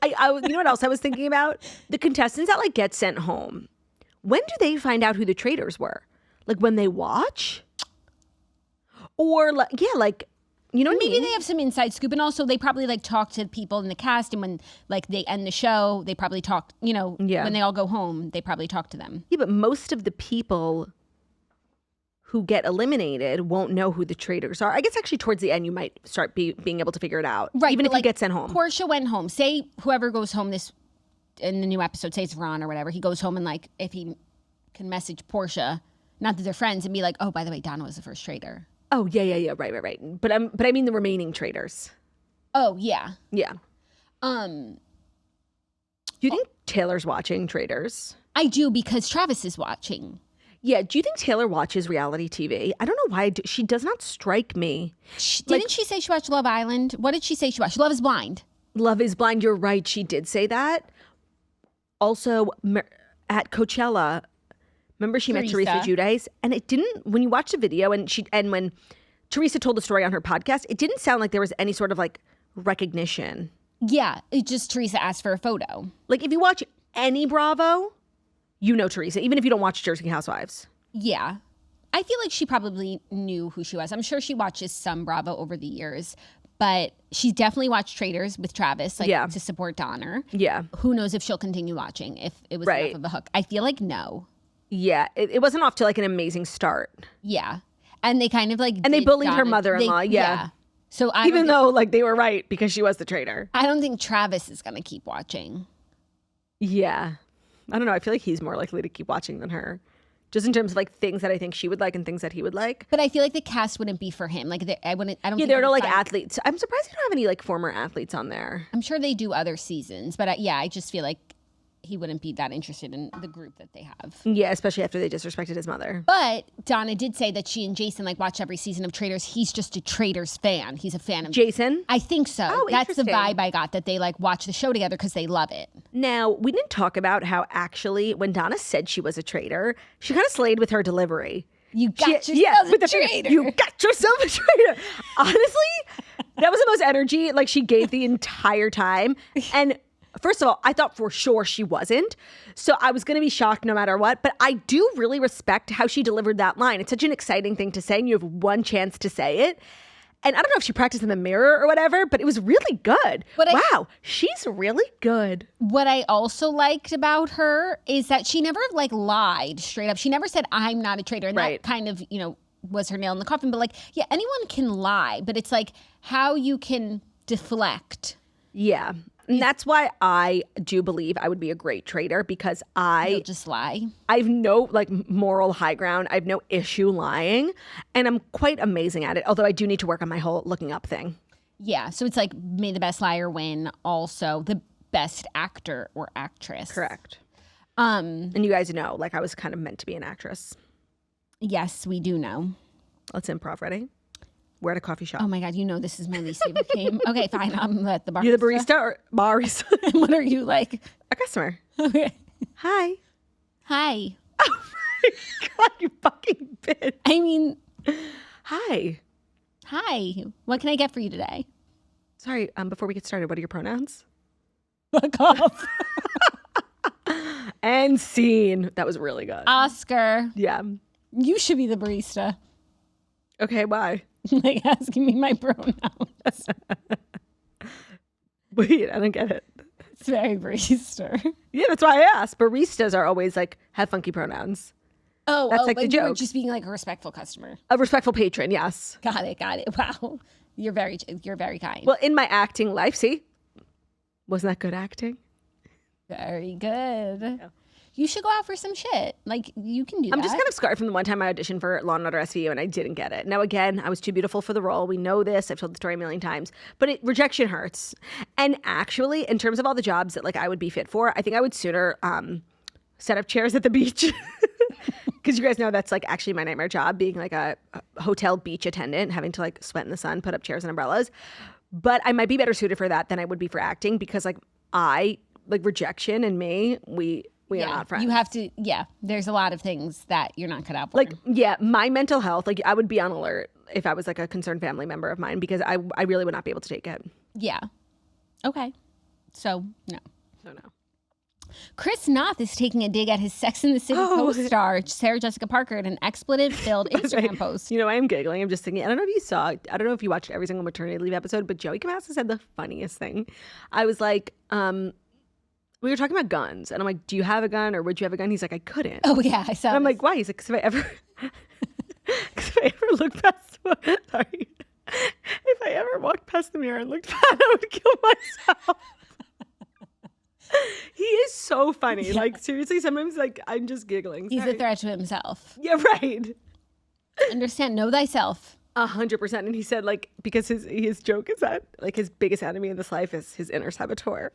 You know what else I was thinking about? The contestants that like get sent home. When do they find out who the traitors were? Like when they watch? Or like like you know what I Maybe mean? they have some inside scoop, and also they probably like talk to people in the cast, and when like they end the show, they probably talk. You know, when they all go home, they probably talk to them. Yeah, but most of the people who get eliminated won't know who the traitors are. I guess actually towards the end you might start being able to figure it out. Right, even but, if like, you get sent home. Portia went home. Say whoever goes home this in the new episode, say it's Ron or whatever, he goes home and like if he can message Portia, not that they're friends, and be like, oh, by the way, Donna was the first traitor. Oh yeah, right. But I mean the remaining traitors. Oh yeah. Yeah. Do you think Taylor's watching Traitors? I do because Travis is watching. Yeah. Do you think Taylor watches reality TV? I don't know why. She does not strike me. Didn't she say she watched Love Island? What did she say she watched? Love is Blind. Love is Blind. You're right. She did say that. Also, at Coachella, remember she met Teresa Giudice, and it didn't. When you watch the video, and when Teresa told the story on her podcast, it didn't sound like there was any sort of like recognition. Yeah, it just Teresa asked for a photo. Like if you watch any Bravo, you know Teresa, even if you don't watch Jersey Housewives. Yeah. I feel like she probably knew who she was. I'm sure she watches some Bravo over the years. But she definitely watched Traitors with Travis, like Yeah. to support Donna. Yeah. Who knows if she'll continue watching, if it was Right. enough of a hook. I feel like no. Yeah. It wasn't off to like an amazing start. Yeah. And they kind of like And they did bullied her Donna- mother-in-law, yeah. So I Even don't think, though like they were right because she was the traitor. I don't think Travis is going to keep watching. Yeah. I don't know. I feel like he's more likely to keep watching than her. Just in terms of like things that I think she would like and things that he would like. But I feel like the cast wouldn't be for him. Like I don't Yeah, think there are they no would like find- athletes. I'm surprised you don't have any like former athletes on there. I'm sure they do other seasons, but I just feel like he wouldn't be that interested in the group that they have. Yeah, especially after they disrespected his mother. But Donna did say that she and Jason like watch every season of Traitors. He's just a Traitors fan. He's a fan of Jason? I think so. Oh, That's the interesting. vibe I got, that they like watch the show together because they love it. Now, we didn't talk about how actually when Donna said she was a traitor, she kind of slayed with her delivery. You got She- yourself with a the finger, traitor. You got yourself a traitor. Honestly, that was the most energy like she gave the entire time. And first of all, I thought for sure she wasn't. So I was going to be shocked no matter what. But I do really respect how she delivered that line. It's such an exciting thing to say, and you have one chance to say it. And I don't know if she practiced in the mirror or whatever, but it was really good. Wow, she's really good. What I also liked about her is that she never like lied straight up. She never said, I'm not a traitor. And Right. that kind of, was her nail in the coffin. But like, yeah, anyone can lie, but it's like how you can deflect. Yeah. And that's why I do believe I would be a great traitor because You'll just lie. I've no like moral high ground. I have no issue lying, and I'm quite amazing at it. Although I do need to work on my whole looking up thing. Yeah. So it's like may the best liar win. Also the best actor or actress. Correct. And you guys know, like I was kind of meant to be an actress. Yes, we do know. Let's improv. Ready? We're at a coffee shop. Oh my God, this is my least favorite game. Okay, fine. I'm at the bar. You're the barista or barista? What are you like? A customer. Okay. Hi. Hi. Oh my God, you fucking bitch. I mean, Hi. hi. What can I get for you today? Sorry, before we get started, what are your pronouns? Fuck off. And scene. That was really good. Oscar, Yeah. you should be the barista. Okay, why? Like asking me my pronouns. Wait, I don't get it. It's very barista. Yeah, that's why I asked. Baristas are always like, have funky pronouns. Oh, That's like the but you're joke. just being like a respectful customer. A respectful patron, yes. Got it. Wow. You're very kind. Well, in my acting life, see? Wasn't that good acting? Very good. You should go out for some shit. Like, you can do that. I'm just kind of scarred from the one time I auditioned for Law & Order SVU and I didn't get it. Now, again, I was too beautiful for the role. We know this. I've told the story a million times. But rejection hurts. And actually, in terms of all the jobs that like I would be fit for, I think I would sooner set up chairs at the beach. Because you guys know that's like actually my nightmare job, being like a hotel beach attendant, having to like sweat in the sun, put up chairs and umbrellas. But I might be better suited for that than I would be for acting because like rejection and me, we are not friends. You have to, there's a lot of things that you're not cut out for. Like, yeah, my mental health, like I would be on alert if I was like a concerned family member of mine because I really would not be able to take it. Yeah. Okay. So, no. So no. Chris Noth is taking a dig at his Sex and the City co-star, Sarah Jessica Parker, in an expletive-filled Instagram post. You know, I am giggling. I'm just thinking, I don't know if you watched every single maternity leave episode, but Joey Camassa said the funniest thing. I was like, we were talking about guns, and I'm like, do you have a gun or would you have a gun? He's like, I couldn't. Oh, yeah, I saw And I'm this. like, why? He's like, because if I ever looked past, sorry, if I ever walked past the mirror and looked bad, I would kill myself. He is so funny. Yeah. Like, seriously, sometimes like I'm just giggling. He's a threat to himself. Yeah, right. Understand, know thyself. 100%. And he said, like, because his joke is that like his biggest enemy in this life is his inner saboteur.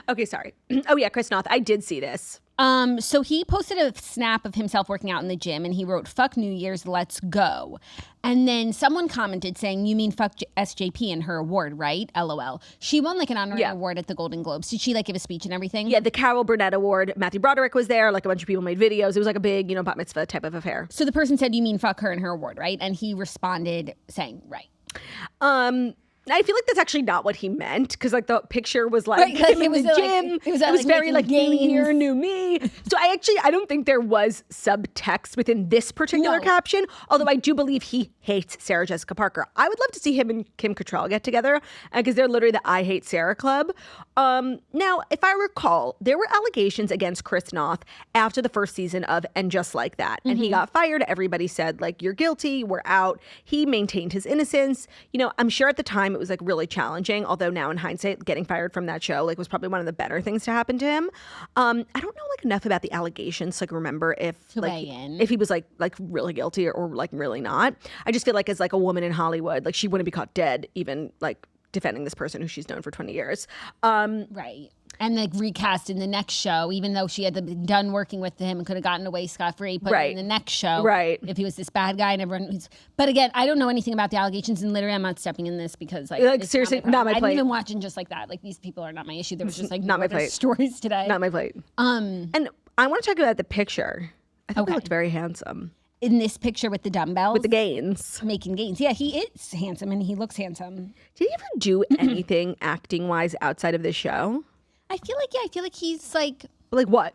Okay, sorry. Oh yeah, Chris Noth. I did see this. So he posted a snap of himself working out in the gym and he wrote, "Fuck New Year's, let's go." And then someone commented saying, "You mean fuck SJP and her award, right? LOL." She won like an honorary award at the Golden Globes. Did she like give a speech and everything? Yeah, the Carol Burnett Award. Matthew Broderick was there. Like a bunch of people made videos. It was like a big, bat mitzvah type of affair. So the person said, "You mean fuck her and her award, right?" And he responded saying, "Right." I feel like that's actually not what he meant because like the picture was like Right, 'cause him it in was the like- gym. it was, It was like, very making like new year, gains. new me. So I don't think there was subtext within this particular No. caption. Although I do believe he hates Sarah Jessica Parker. I would love to see him and Kim Cattrall get together because they're literally the I Hate Sarah Club. Now, if I recall, there were allegations against Chris Noth after the first season of And Just Like That, and he got fired. Everybody said like, "You're guilty. We're out." He maintained his innocence. You know, I'm sure at the time it was like really challenging, although now in hindsight, getting fired from that show like was probably one of the better things to happen to him. I don't know like enough about the allegations to like remember if To like weigh in. if he was like really guilty or like really not. I just feel like as like a woman in Hollywood, like she wouldn't be caught dead even like defending this person who she's known for 20 years. Right. And like recast in the next show, even though she had been done working with him and could have gotten away scot-free, put Right. in the next show. Right. If he was this bad guy and everyone was, but again, I don't know anything about the allegations and literally I'm not stepping in this because like it's seriously, not not my I plate. didn't even watch and just like that. Like these people are not my issue. There was just like Not no my other plate. stories today. Not my plate. And I want to talk about the picture. I thought he Okay. looked very handsome In this picture with the dumbbells. with the gains. making gains. Yeah, he is handsome and he looks handsome. Did he ever do anything acting wise outside of this show? I feel like he's like Like what?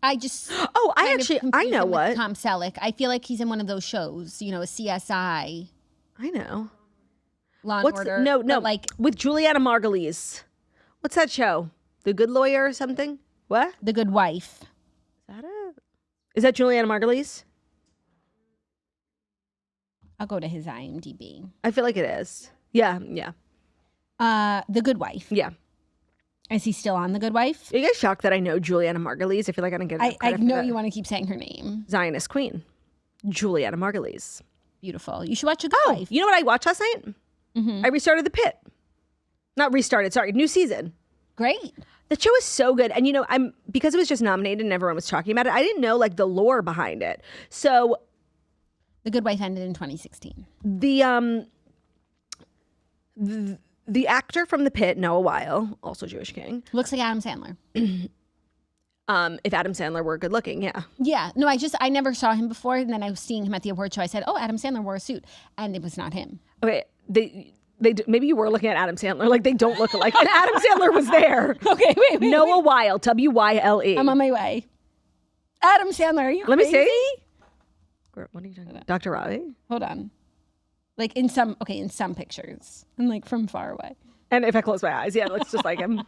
I just Oh, I kind of actually I confuse know him with what. Tom Selleck. I feel like he's in one of those shows, you know, a CSI, I know. Law and What's Order. no but like with Juliana Margulies. What's that show? The Good Lawyer or something? What? The Good Wife. Is that it? Is that Juliana Margulies? I'll go to his IMDb. I feel like it is. Yeah. The Good Wife. Yeah. Is he still on The Good Wife? Are you guys shocked that I know Juliana Margulies? I feel like I don't get enough I credit for know that. you want to keep saying her name. Zionist Queen. Juliana Margulies. Beautiful. You should watch The Good Oh, Wife. you know what I watched last night? I restarted The Pit. Not restarted, sorry, new season. Great. The show is so good. And you know, because it was just nominated and everyone was talking about it, I didn't know like the lore behind it. So The Good Wife ended in 2016. the actor from The Pit, Noah Weil, also Jewish king. Looks like Adam Sandler. If Adam Sandler were good looking, yeah. Yeah. No, I never saw him before. And then I was seeing him at the award show. I said, oh, Adam Sandler wore a suit. And it was not him. Okay, maybe you were looking at Adam Sandler. Like they don't look alike. And Adam Sandler was there. Okay, wait. Noah Weil, W-Y-L-E. I'm on my way. Adam Sandler, are you Let me crazy? see. What are you talking about? Dr. Ravi? Hold on. Like in some pictures. And like from far away. And if I close my eyes, yeah, it looks just like him.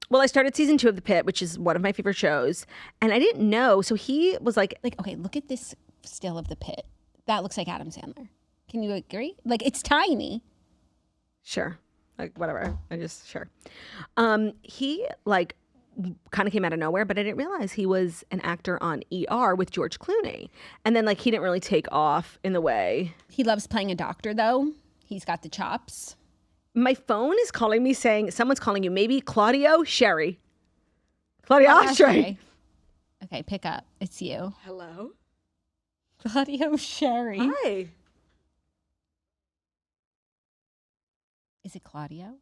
Well, I started season 2 of The Pit, which is one of my favorite shows. And I didn't know. So he was like, Okay, look at this still of The Pit. That looks like Adam Sandler. Can you agree? Like it's tiny. sure. Like, whatever. Sure. He like kind of came out of nowhere, but I didn't realize he was an actor on ER with George Clooney. And then like he didn't really take off in the way. He loves playing a doctor though. He's got the chops. My phone is calling me saying someone's calling you. Maybe Claudia Sherry. Claudia Oshry. Okay, pick up. It's you. Hello. Claudia Sherry. Hi. Is it Claudio?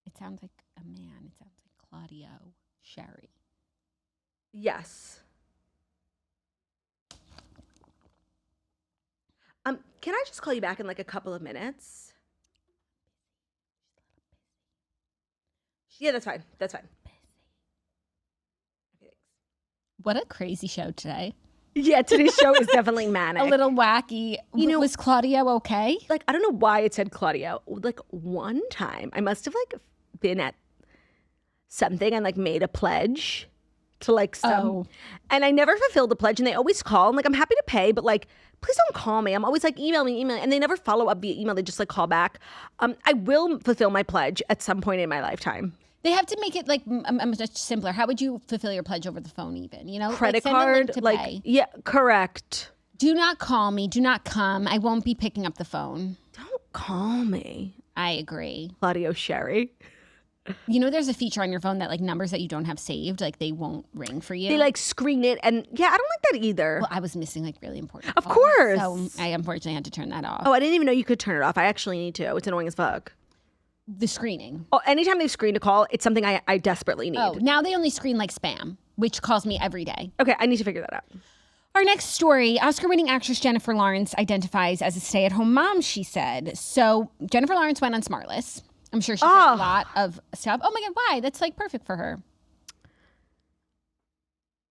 It sounds like a man. It sounds like Claudio Sherry. Yes. Can I just call you back in like a couple of minutes? Yeah, that's fine. That's fine. Okay, thanks. What a crazy show today. Yeah, today's show is definitely manic. A little wacky. You know- was Claudio okay? Like, I don't know why it said Claudia. Like, one time, I must have like been at something and like made a pledge to like some, Oh. and I never fulfilled the pledge. And they always call. I'm like, I'm happy to pay, but like, please don't call me. I'm always like, email me, and they never follow up via email. They just like call back. I will fulfill my pledge at some point in my lifetime. They have to make it like much simpler. How would you fulfill your pledge over the phone even? You know? Credit Like, send a link card, to like pay. yeah, correct. Do not call me. Do not come. I won't be picking up the phone. Don't call me, I agree. Claudio Sherry. You know, there's a feature on your phone that like numbers that you don't have saved, like they won't ring for you. They like screen it, and yeah, I don't like that either. Well, I was missing like really important. Of calls, course. So I unfortunately had to turn that off. Oh, I didn't even know you could turn it off. I actually need to. It's annoying as fuck. The screening. Oh, anytime they've screened a call, it's something I desperately need. Oh, now they only screen like spam, which calls me every day. Okay, I need to figure that out. Our next story, Oscar-winning actress Jennifer Lawrence identifies as a stay-at-home mom, she said. So Jennifer Lawrence went on Smartless. I'm sure she said a lot of stuff. Oh my God, why? That's like perfect for her.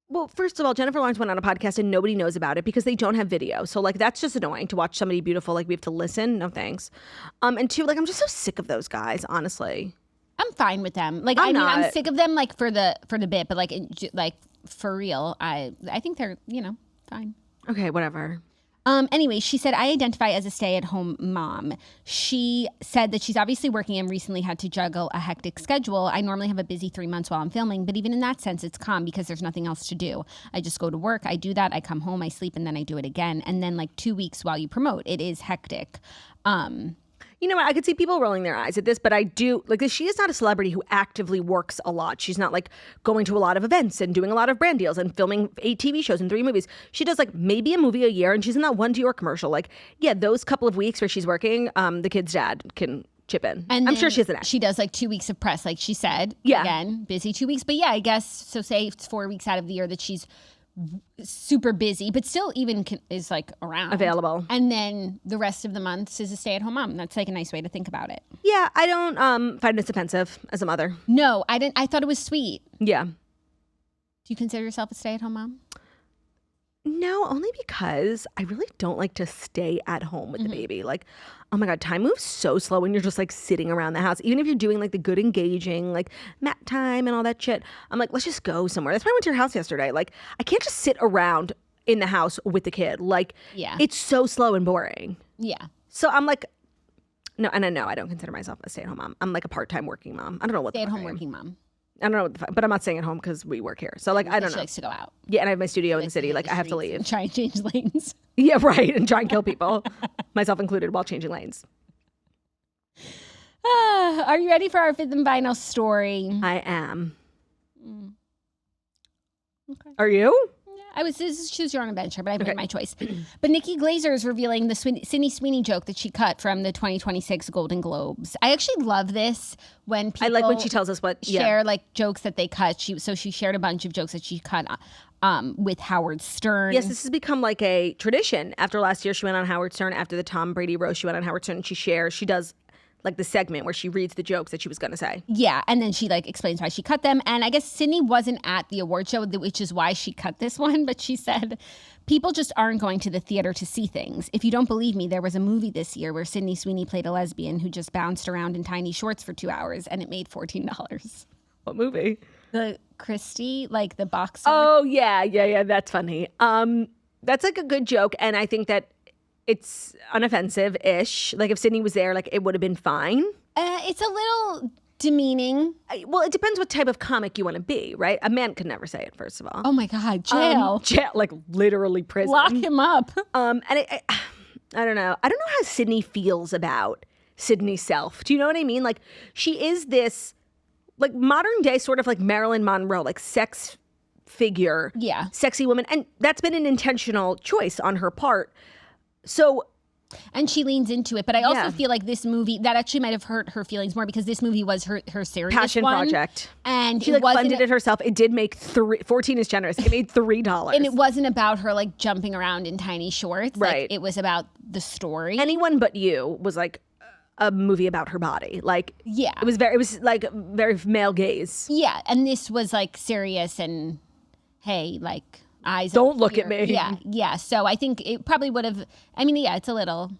Well, first of all, Jennifer Lawrence went on a podcast and nobody knows about it because they don't have video. So, like, that's just annoying to watch somebody beautiful. Like, we have to listen. No thanks. And two, like, I'm just so sick of those guys, honestly. I'm fine with them. Like, I'm sick of them, like, for the bit, but, like for real, I think they're, fine. Okay, whatever. Anyway, she said, I identify as a stay-at-home mom. She said that she's obviously working and recently had to juggle a hectic schedule. I normally have a busy 3 months while I'm filming, but even in that sense, it's calm because there's nothing else to do. I just go to work, I do that, I come home, I sleep, and then I do it again. And then like 2 weeks while you promote. It is hectic. You know what? I could see people rolling their eyes at this, but I do, like, she is not a celebrity who actively works a lot. She's not, like, going to a lot of events and doing a lot of brand deals and filming 8 TV shows and 3 movies. She does, like, maybe a movie a year, and she's in that one Dior commercial. Like, yeah, those couple of weeks where she's working, the kid's dad can chip in. And I'm sure she has an act. She does, like, 2 weeks of press, like she said. Yeah. Again, busy 2 weeks. But, yeah, I guess, so say it's 4 weeks out of the year that she's super busy, but still even is like around available, and then the rest of the months is a stay-at-home mom. That's like a nice way to think about it. Yeah, I don't find it's offensive as a mother. No, I didn't. I thought it was sweet. Yeah. Do you consider yourself a stay-at-home mom? No, only because I really don't like to stay at home with the baby. Like, oh my God, time moves so slow when you're just like sitting around the house. Even if you're doing like the good engaging, like mat time and all that shit. I'm like, let's just go somewhere. That's why I went to your house yesterday. Like, I can't just sit around in the house with the kid. Like, it's so slow and boring. Yeah. So I'm like, no, and I know I don't consider myself a stay-at-home mom. I'm like a part-time working mom. I don't know what stay-at-home working mom. I don't know what the fuck, but I'm not staying at home because we work here. So, like, I don't know. She likes to go out. Yeah, and I have my studio in the city. Like, I have to leave. And try and change lanes. Yeah, right. And try and kill people, myself included, while changing lanes. Are you ready for our fifth and final story? I am. Okay. Are you? This is choose your own adventure, but I've made my choice. But Nikki Glaser is revealing the Sydney Sweeney joke that she cut from the 2026 Golden Globes. I actually love this when people I like when she tells us what share like jokes that they cut. She shared a bunch of jokes that she cut with Howard Stern. Yes, this has become like a tradition. After last year, she went on Howard Stern. After the Tom Brady roast, she went on Howard Stern and she does like the segment where she reads the jokes that she was going to say. Yeah, and then she like explains why she cut them. And I guess Sydney wasn't at the award show, which is why she cut this one. But she said, people just aren't going to the theater to see things. If you don't believe me, there was a movie this year where Sydney Sweeney played a lesbian who just bounced around in tiny shorts for 2 hours, and it made $14. What movie? The Christie, like the boxer. Oh, yeah. That's funny. That's like a good joke. And I think that it's unoffensive-ish. Like if Sydney was there, like it would have been fine. It's a little demeaning. Well, it depends what type of comic you want to be, right? A man could never say it, first of all. Oh my God, jail. Jail, like literally prison. Lock him up. And I don't know. I don't know how Sydney feels about Sydney's self. Do you know what I mean? Like she is this like modern day sort of like Marilyn Monroe, like sex figure. Yeah. Sexy woman. And that's been an intentional choice on her part. So, and she leans into it, but I also feel like this movie that actually might have hurt her feelings more because this movie was her serious passion one. project, and she like funded it herself. It did make 14 is generous. It made $3, and it wasn't about her like jumping around in tiny shorts. Right, like, it was about the story. Anyone But You was like a movie about her body. Like, it was like very male gaze. Yeah, and this was like serious and hey, like. Eyes don't look at me. Yeah. So I think it probably would have. I mean, it's a little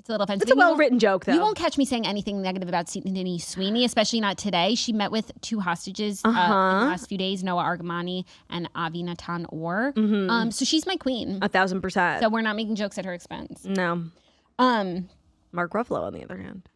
offensive. It's a well-written joke, though. You won't catch me saying anything negative about Sydney Sweeney, especially not today. She met with 2 hostages in the last few days, Noah Argamani and Avi Natan Orr. So she's my queen. 1,000%. So we're not making jokes at her expense. No. Mark Ruffalo, on the other hand.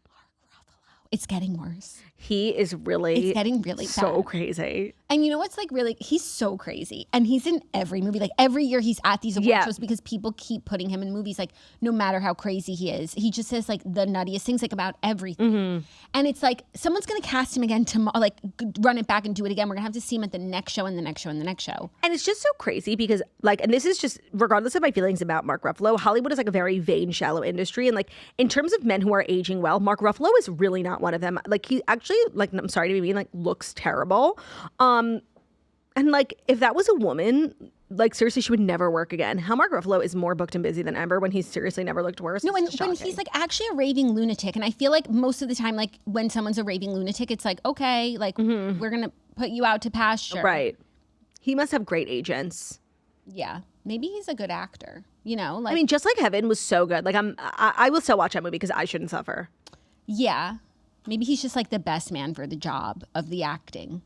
It's getting worse. He is really... It's getting really so bad. crazy. And you know what's like really... He's so crazy. And he's in every movie. Like every year he's at these award shows because people keep putting him in movies like no matter how crazy he is. He just says like the nuttiest things like about everything. And it's like someone's going to cast him again tomorrow, like run it back and do it again. We're going to have to see him at the next show and the next show and the next show. And it's just so crazy because like, and this is just regardless of my feelings about Mark Ruffalo, Hollywood is like a very vain, shallow industry. And like in terms of men who are aging well, Mark Ruffalo is really not one of them. Like he actually, like, I'm sorry to be mean, like looks terrible. And like if that was a woman, like seriously, she would never work again. How Mark Ruffalo is more booked and busy than ever when he's seriously never looked worse. No, and It's when shocking. he's like actually a raving lunatic, and I feel like most of the time, like when someone's a raving lunatic, it's like, okay, like we're gonna put you out to pasture. Right. He must have great agents. Yeah. Maybe he's a good actor. You know, like I mean, Just Like Heaven was so good. Like I will still watch that movie because I shouldn't suffer. yeah. Maybe he's just like the best man for the job of the acting,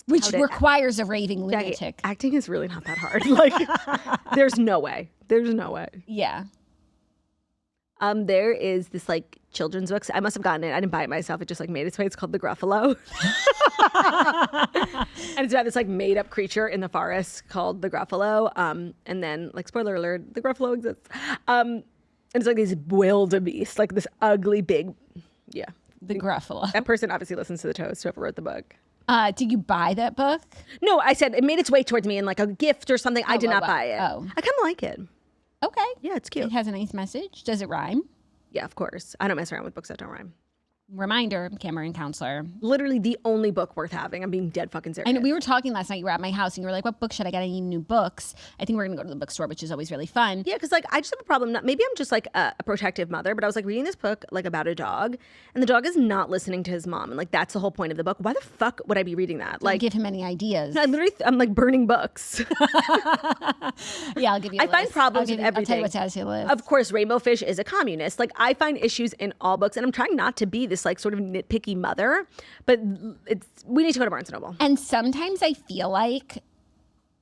which doubt it. requires a raving lunatic. Acting is really not that hard. Like, there's no way. There's no way. Yeah. There is this like children's book. I must have gotten it. I didn't buy it myself. It just like made its way. It's called The Gruffalo. And it's about this like made up creature in the forest called the Gruffalo. And then like spoiler alert, the Gruffalo exists. And it's like this wildebeest, like this ugly big, yeah. The Gruffalo. That person obviously listens to the Toast, whoever wrote the book. Did you buy that book? No, I said it made its way towards me in like a gift or something. I did not wow. buy it. Oh. I kind of like it. Okay. Yeah, it's cute. It has a nice message. Does it rhyme? Yeah, of course. I don't mess around with books that don't rhyme. Reminder, Cameron counselor. Literally the only book worth having. I'm being dead fucking serious. And we were talking last night. You were at my house and you were like, what book should I get? I need new books. I think we're going to go to the bookstore, which is always really fun. Yeah, because like I just have a problem. Maybe I'm just like a protective mother, but I was like reading this book like about a dog, and the dog is not listening to his mom, and like that's the whole point of the book. Why the fuck would I be reading that? Don't Like, give him any ideas. I literally, I'm like burning books. Yeah, I'll give you a I find list. problems with I'll tell everything. you what's on your list. Of course, Rainbow Fish is a communist. Like I find issues in all books, and I'm trying not to be this like sort of nitpicky mother, but we need to go to Barnes & Noble. And sometimes I feel like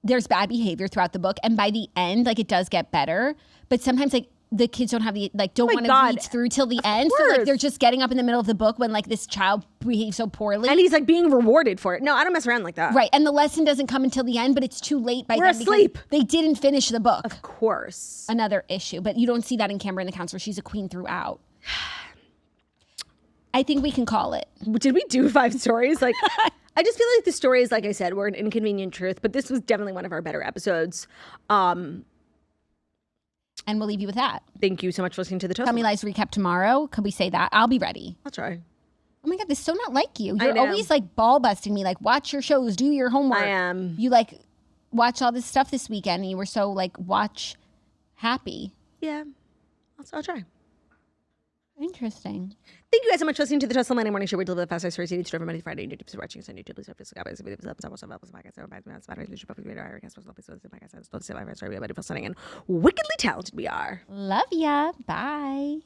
there's bad behavior throughout the book, and by the end, like it does get better. But sometimes like the kids don't have the don't want to read through till the end. So like they're just getting up in the middle of the book when like this child behaves so poorly. And he's like being rewarded for it. No, I don't mess around like that. Right. And the lesson doesn't come until the end, but it's too late by We're then because asleep. they didn't finish the book. Of course. Another issue. But you don't see that in Cameron the Counselor. She's a queen throughout. I think we can call it. Did we do 5 stories? Like, I just feel like the stories, like I said, were an inconvenient truth, but this was definitely one of our better episodes. And we'll leave you with that. Thank you so much for listening to the Toast. Tell Me Lies recap tomorrow. Could we say that? I'll be ready. I'll try. Oh my God, this is so not like you. I You're know. always like ball busting me, like watch your shows, do your homework. I am. You like watch all this stuff this weekend and you were so like watch happy. Yeah. I'll try. Interesting. Thank you guys so much for listening to the Toast Monday Morning Show. We deliver the fast stories each every Monday, Friday, and YouTube. So watching us on YouTube. Please don't forget to subscribe. Wickedly talented we are. Love ya. Bye.